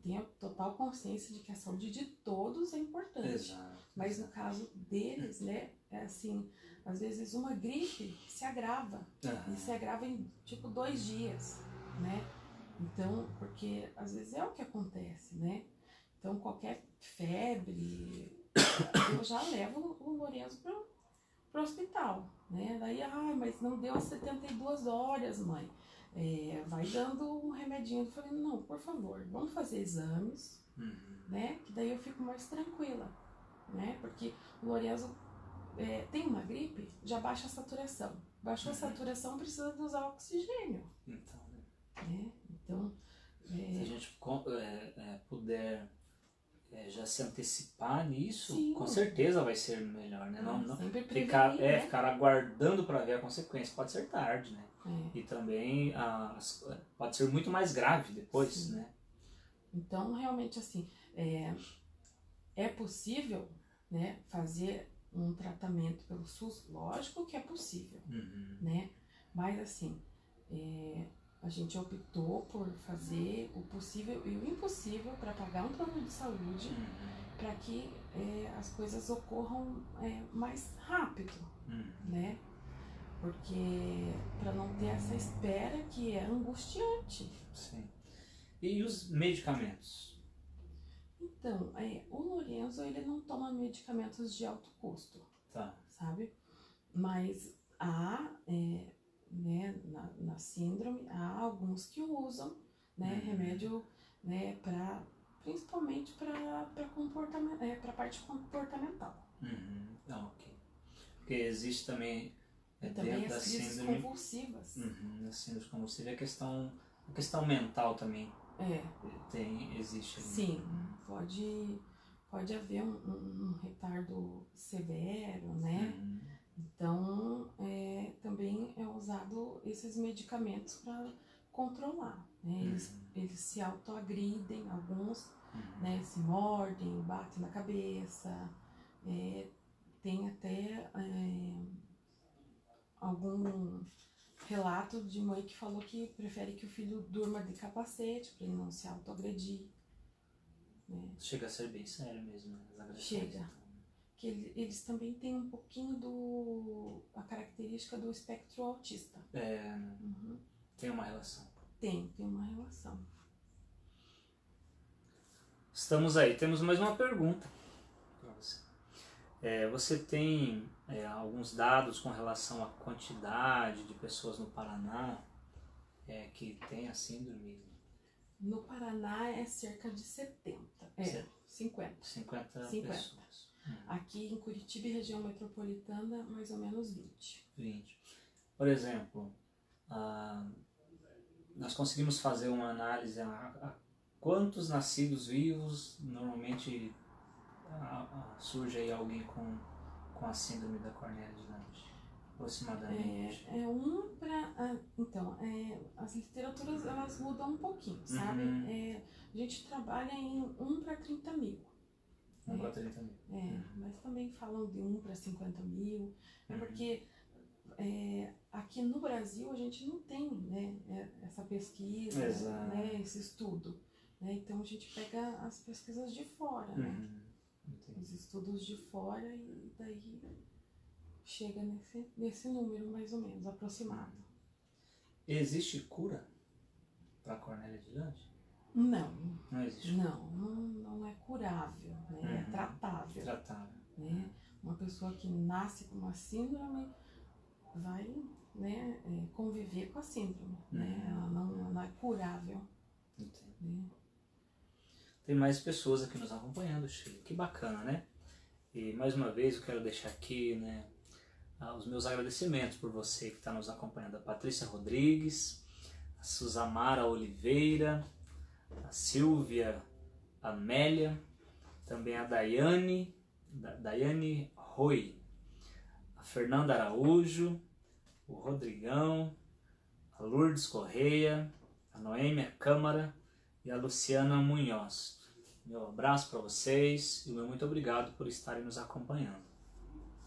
tenho total consciência de que a saúde de todos é importante. Exato. Mas no caso deles, né, é assim, às vezes uma gripe se agrava. E se agrava em tipo 2 dias, né? Então, porque às vezes é o que acontece, né? Então qualquer febre, eu já levo o Lourenço pro hospital, né? Daí, mas não deu as 72 horas, mãe. Vai dando um remedinho. Eu falei, não, por favor, vamos fazer exames, né? Que daí eu fico mais tranquila, né? Porque o Lourenço tem uma gripe, já baixa a saturação. Baixou a saturação, precisa de usar oxigênio. Então, né? Então, se a gente puder já se antecipar nisso, sim, com certeza vai ser melhor, né? Não sempre ficar, prevenir, né? ficar aguardando para ver a consequência. Pode ser tarde, né? É. E também pode ser muito mais grave depois, Sim. né? Então, realmente, assim, é possível, né, fazer um tratamento pelo SUS? Lógico que é possível, né? Mas, assim, a gente optou por fazer o possível e o impossível para pagar um plano de saúde para que as coisas ocorram mais rápido, né? Porque para não ter essa espera que é angustiante. Sim. E os medicamentos? Então, o Lourenço, ele não toma medicamentos de alto custo, Tá. sabe? Mas há, né, na síndrome, há alguns que usam, né, remédio, né, principalmente para comportamento, para parte comportamental. Ok. Porque existe também E também dentro da as crises síndrome convulsivas. Na síndrome convulsiva, a questão mental também existe ali. Sim, pode haver um retardo severo, né? Então, também é usado esses medicamentos para controlar, né? Eles se autoagridem, alguns, né? Se mordem, batem na cabeça, tem até algum relato de mãe que falou que prefere que o filho durma de capacete para ele não se autoagredir. Né? Chega a ser bem sério mesmo, né? As agressões. Chega. Que eles também têm um pouquinho a característica do espectro autista. Tem uma relação. Tem uma relação. Estamos aí, temos mais uma pergunta para você. Você tem alguns dados com relação à quantidade de pessoas no Paraná que tem a síndrome? No Paraná é cerca de 70. 50. 50 pessoas. Aqui em Curitiba e região metropolitana, mais ou menos 20. Por exemplo, nós conseguimos fazer uma análise a quantos nascidos vivos normalmente surge aí alguém com a síndrome da Cornélia de Lange, aproximadamente. Então, as literaturas elas mudam um pouquinho, sabe? A gente trabalha em 1 para 30 mil. 1 para 30 mil. Mas também falam de 1 para 50 mil, porque aqui no Brasil a gente não tem, né, essa pesquisa, né, esse estudo. Né? Então a gente pega as pesquisas de fora, né? Os estudos de fora e daí chega nesse número mais ou menos aproximado. Existe cura para a Cornélia de Lange? Não. Não existe. Não é curável, né? É tratável. Né? Uma pessoa que nasce com uma síndrome vai, né, conviver com a síndrome, né? Ela não é curável. Entendi. Né? Tem mais pessoas aqui nos acompanhando, Sheila. Que bacana, né? E mais uma vez eu quero deixar aqui, né, os meus agradecimentos por você que está nos acompanhando. A Patrícia Rodrigues, a Suzamara Oliveira, a Silvia Amélia, também a Daiane Roy, a Fernanda Araújo, o Rodrigão, a Lourdes Correia, a Noêmia Câmara e a Luciana Munhoz. Meu abraço para vocês e o meu muito obrigado por estarem nos acompanhando.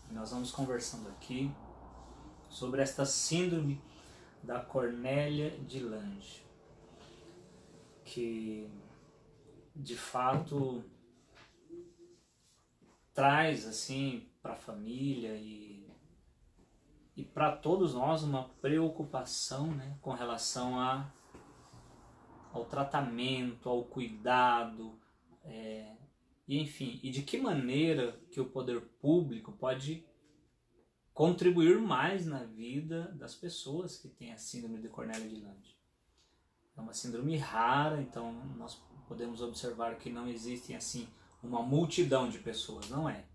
E nós vamos conversando aqui sobre esta síndrome da Cornélia de Lange, que de fato traz assim para a família e para todos nós uma preocupação, né, com relação ao tratamento, ao cuidado, e enfim, e de que maneira que o poder público pode contribuir mais na vida das pessoas que têm a síndrome de Cornélia de Lange. É uma síndrome rara, então nós podemos observar que não existem assim uma multidão de pessoas, não é?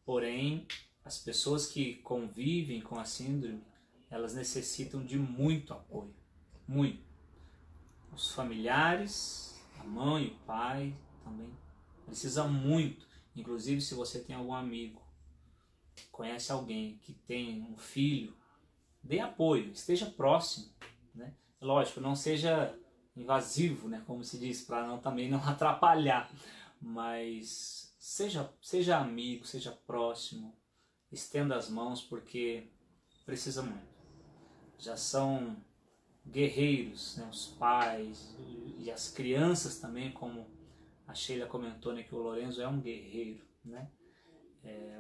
Porém, as pessoas que convivem com a síndrome, elas necessitam de muito apoio, muito. Os familiares, a mãe, o pai também precisa muito. Inclusive, se você tem algum amigo, conhece alguém que tem um filho, dê apoio, esteja próximo, né? Lógico, não seja invasivo, né, como se diz, para também não atrapalhar, mas seja amigo, seja próximo, estenda as mãos porque precisa muito. Já são guerreiros, né, os pais e as crianças também, como a Sheila comentou, né, que o Lorenzo é um guerreiro, né?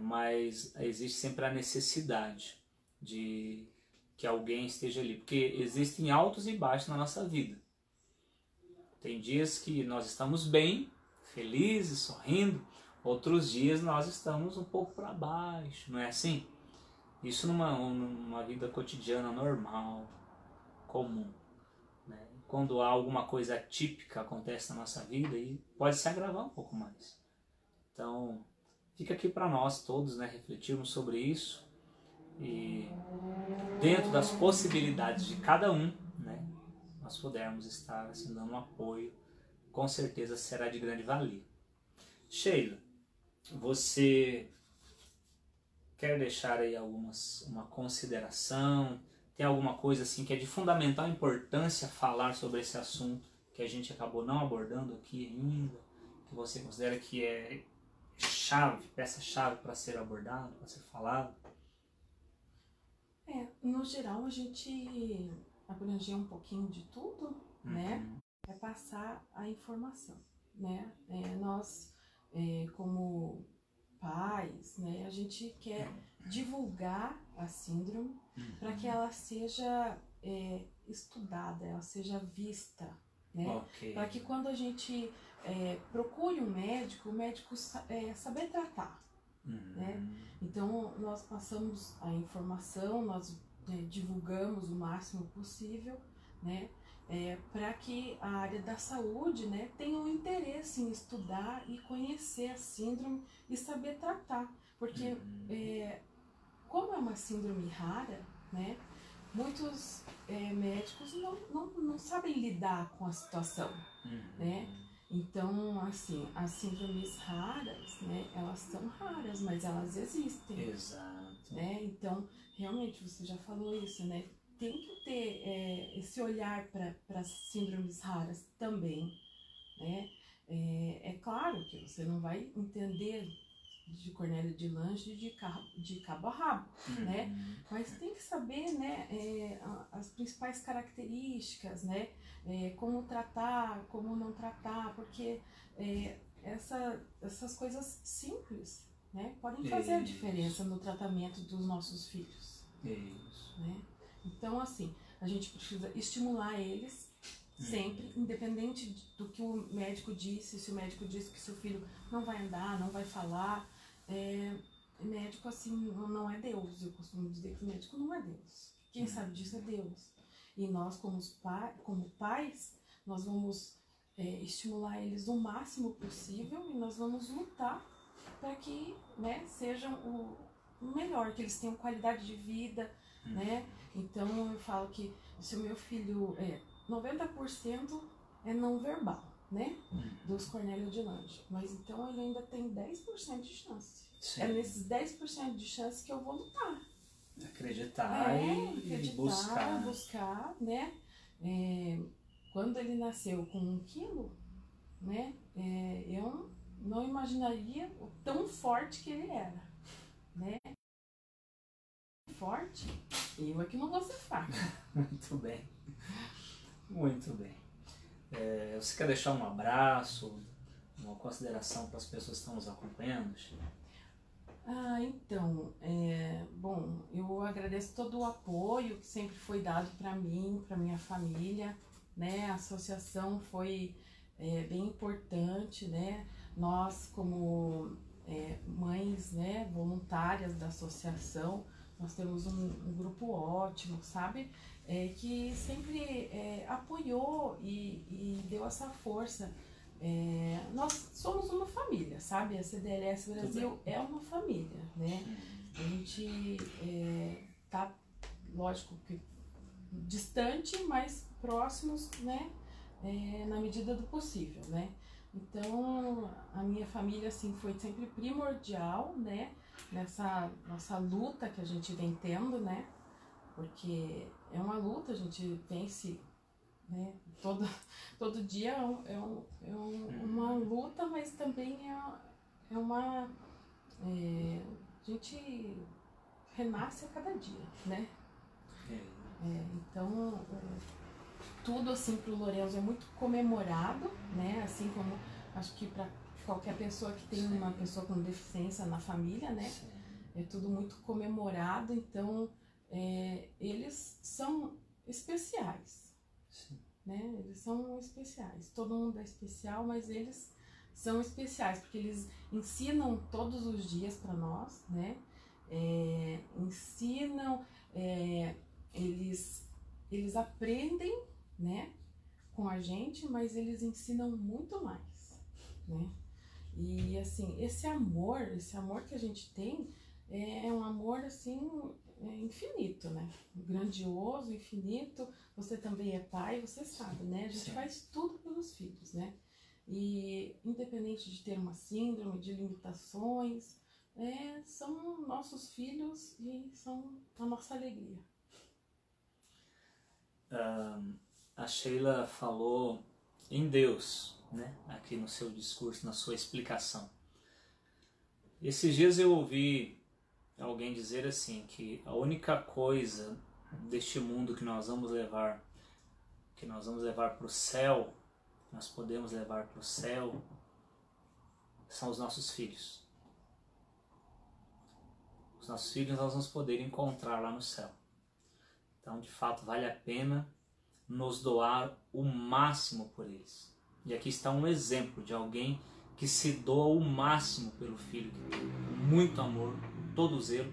Mas existe sempre a necessidade de que alguém esteja ali, porque existem altos e baixos na nossa vida. Tem dias que nós estamos bem, felizes, sorrindo, outros dias nós estamos um pouco para baixo, não é assim? Isso numa vida cotidiana normal, comum, né? Quando há alguma coisa atípica acontece na nossa vida, e pode se agravar um pouco mais. Então, fica aqui para nós todos, né, refletirmos sobre isso e dentro das possibilidades de cada um, né, nós pudermos estar assim, dando um apoio, com certeza será de grande valia. Sheila, você quer deixar aí uma consideração? Tem alguma coisa assim que é de fundamental importância falar sobre esse assunto que a gente acabou não abordando aqui ainda, que você considera que é chave, peça-chave para ser abordado, para ser falado? No geral a gente abranger um pouquinho de tudo, né? É passar a informação, né? Nós, como pais, né, a gente quer divulgar a síndrome para que ela seja estudada, ela seja vista, né? Okay. Para que quando a gente procure um médico, o médico saber tratar. Né? Então nós passamos a informação, nós divulgamos o máximo possível, né? Para que a área da saúde, né, tenha um interesse em estudar e conhecer a síndrome e saber tratar, porque como é uma síndrome rara, né, muitos médicos não sabem lidar com a situação, né? Então, assim, as síndromes raras, né, elas são raras, mas elas existem. Exato. Né? Então, realmente, você já falou isso, né? Tem que ter esse olhar para as síndromes raras também, né? É claro que você não vai entender de Cornélia de Lange de cabo a rabo, né? Mas tem que saber, né, as principais características, né? Como tratar, como não tratar, porque essas coisas simples, né, podem fazer a diferença no tratamento dos nossos filhos. Isso. Né? Então, assim, a gente precisa estimular eles sempre, independente do que o médico disse. Se o médico disse que seu filho não vai andar, não vai falar, médico, assim, não é Deus. Eu costumo dizer que o médico não é Deus. Quem sabe disso é Deus. E nós, como pais, nós vamos estimular eles o máximo possível e nós vamos lutar para que, né, sejam o melhor, que eles tenham qualidade de vida, né? Então eu falo que se o meu filho 90% é não verbal, né? Dos Cornélia de Lange, mas então ele ainda tem 10% de chance. Sim. É nesses 10% de chance que eu vou lutar, Acreditar e buscar, né? Quando ele nasceu com 1 quilo, né? Eu não imaginaria o tão forte que ele era, né? Forte, eu é que não vou ser fraca. Muito bem, muito bem. Você quer deixar um abraço, uma consideração para as pessoas que estão nos acompanhando, Sheila? Então, bom, eu agradeço todo o apoio que sempre foi dado para mim, para minha família, né? A associação foi bem importante, né? Nós, como mães, né, voluntárias da associação, nós temos um grupo ótimo, sabe? Que sempre apoiou e deu essa força. Nós somos uma família, sabe? A CDLS Brasil é uma família, né? A gente tá, lógico que distante, mas próximos, né? Na medida do possível, né? Então, a minha família, assim, foi sempre primordial, né? Nessa nossa luta que a gente vem tendo, né? Porque é uma luta, a gente vence, né? Todo dia uma luta, mas também é uma... a gente renasce a cada dia, né? Então, tudo assim pro Lorenzo é muito comemorado, né? Assim como acho que para qualquer pessoa que tem uma pessoa com deficiência na família, né? É tudo muito comemorado, então eles são especiais, né? Eles são especiais. Todo mundo é especial, mas eles são especiais porque eles ensinam todos os dias para nós, né? Ensinam, eles aprendem, né, com a gente, mas eles ensinam muito mais, né? E assim, esse amor que a gente tem é um amor assim infinito, né? Grandioso, infinito. Você também é pai, você sabe, né? A gente faz tudo pelos filhos, né? E independente de ter uma síndrome, de limitações, são nossos filhos e são a nossa alegria. A Sheila falou em Deus, né? Aqui no seu discurso, na sua explicação. Esses dias eu ouvi alguém dizer assim, que a única coisa deste mundo que nós vamos levar para o céu, nós podemos levar para o céu, são os nossos filhos. Os nossos filhos nós vamos poder encontrar lá no céu. Então, de fato, vale a pena nos doar o máximo por eles. E aqui está um exemplo de alguém que se doa o máximo pelo filho que tem, com muito amor, todo zelo.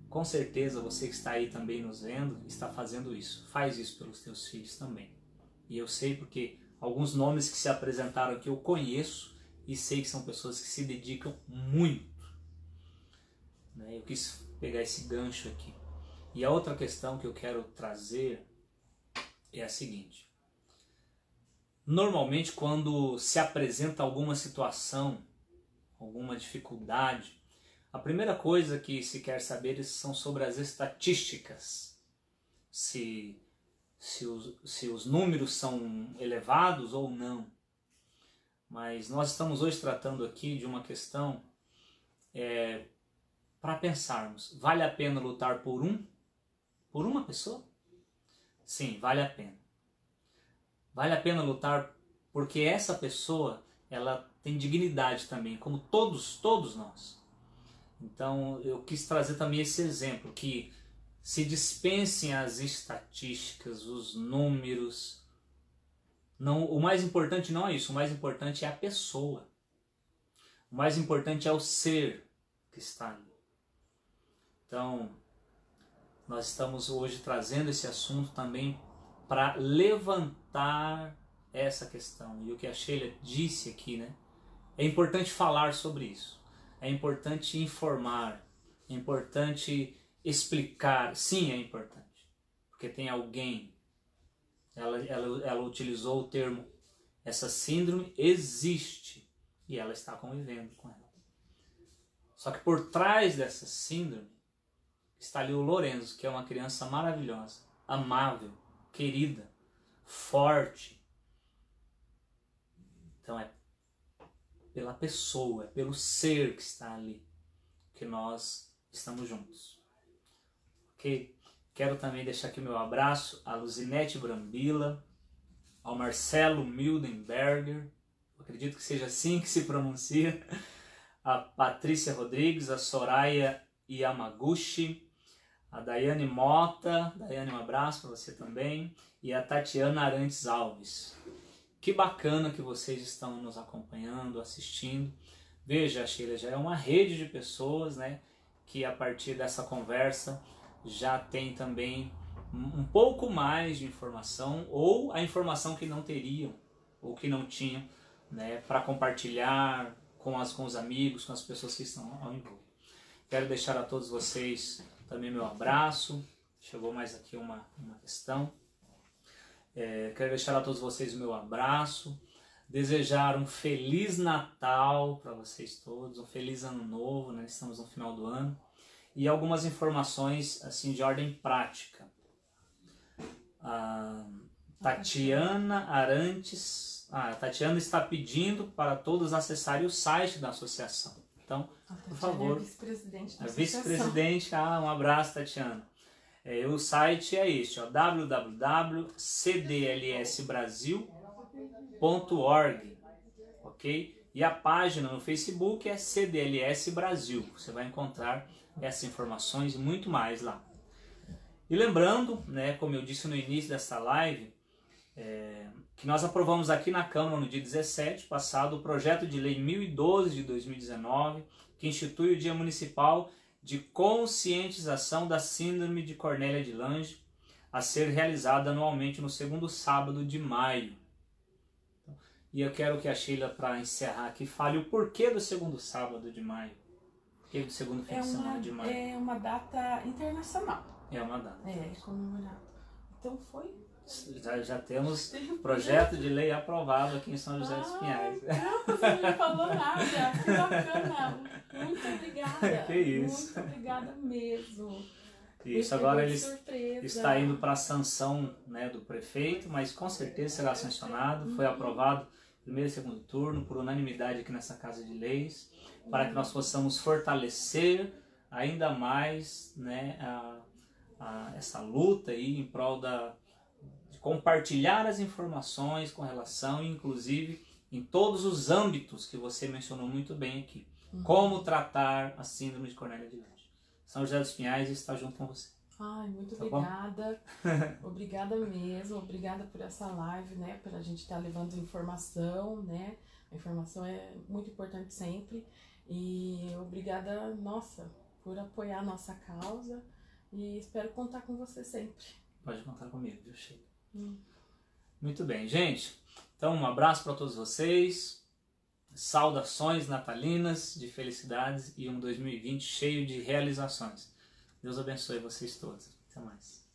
Com certeza você que está aí também nos vendo está fazendo isso. Faz isso pelos teus filhos também. E eu sei porque alguns nomes que se apresentaram aqui eu conheço e sei que são pessoas que se dedicam muito. Eu quis pegar esse gancho aqui. E a outra questão que eu quero trazer é a seguinte. Normalmente quando se apresenta alguma situação, alguma dificuldade, a primeira coisa que se quer saber são sobre as estatísticas. Se os números são elevados ou não. Mas nós estamos hoje tratando aqui de uma questão para pensarmos. Vale a pena lutar por uma pessoa? Sim, vale a pena. Vale a pena lutar porque essa pessoa, ela tem dignidade também, como todos nós. Então eu quis trazer também esse exemplo, que se dispensem as estatísticas, os números. Não, o mais importante não é isso, o mais importante é a pessoa. O mais importante é o ser que está ali. Então, nós estamos hoje trazendo esse assunto também para levantar essa questão. E o que a Sheila disse aqui, né? É importante falar sobre isso. É importante informar. É importante explicar. Sim, é importante. Porque tem alguém. Ela utilizou o termo. Essa síndrome existe. E ela está convivendo com ela. Só que por trás dessa síndrome está ali o Lorenzo, que é uma criança maravilhosa, amável, querida, forte. Então é pela pessoa, é pelo ser que está ali que nós estamos juntos. Ok? Quero também deixar aqui o meu abraço à Luzinete Brambila, ao Marcelo Mildenberger, acredito que seja assim que se pronuncia, a Patrícia Rodrigues, a Soraya Yamaguchi, a Daiane Mota, Daiane, um abraço para você também, e a Tatiana Arantes Alves. Que bacana que vocês estão nos acompanhando, assistindo. Veja, Sheila, já é uma rede de pessoas, né, que a partir dessa conversa já tem também um pouco mais de informação, ou a informação que não teriam, ou que não tinham, né, para compartilhar com os amigos, com as pessoas que estão ao envolver. Quero deixar a todos vocês também meu abraço. Chegou mais aqui uma questão. Quero deixar a todos vocês o meu abraço, desejar um Feliz Natal para vocês todos, um Feliz Ano Novo, né? Estamos no final do ano, e algumas informações assim de ordem prática. Tatiana Arantes, a Tatiana está pedindo para todos acessarem o site da associação. Então, por favor, é vice-presidente da a associação. vice-presidente, um abraço, Tatiana. O site é este, www.cdlsbrasil.org, ok? E a página no Facebook é CDLS Brasil. Você vai encontrar essas informações e muito mais lá. E lembrando, né, como eu disse no início dessa live, que nós aprovamos aqui na Câmara no dia 17 passado o projeto de lei 1012 de 2019, que institui o Dia Municipal de Conscientização da Síndrome de Cornélia de Lange, a ser realizada anualmente no segundo sábado de maio. E eu quero que a Sheila, para encerrar aqui, fale o porquê do segundo sábado de maio. Porquê do segundo fim de semana de maio? É uma data internacional. É uma data. É comemorado. Então foi... Já temos projeto de lei aprovado aqui em São José dos Pinhais. Não, você não falou nada. Que bacana. Muito obrigada. Que isso. Muito obrigada mesmo. Isso, agora ele está indo para a sanção, né, do prefeito, mas com certeza será sancionado. Foi aprovado primeiro e segundo turno, por unanimidade aqui nessa Casa de Leis, para que nós possamos fortalecer ainda mais, né, essa luta aí em prol de compartilhar as informações com relação, inclusive, em todos os âmbitos que você mencionou muito bem aqui. Como tratar a síndrome de Cornélia de Lange. São José dos Pinhais está junto com você. Ai, muito Tá obrigada. Obrigada mesmo. Obrigada por essa live, né? Por a gente estar levando informação, né? A informação é muito importante sempre. E obrigada, nossa, por apoiar a nossa causa. E espero contar com você sempre. Pode contar comigo, viu, Sheila? Muito bem, gente. Então, um abraço para todos vocês. Saudações natalinas de felicidades e um 2020 cheio de realizações. Deus abençoe vocês todos. Até mais.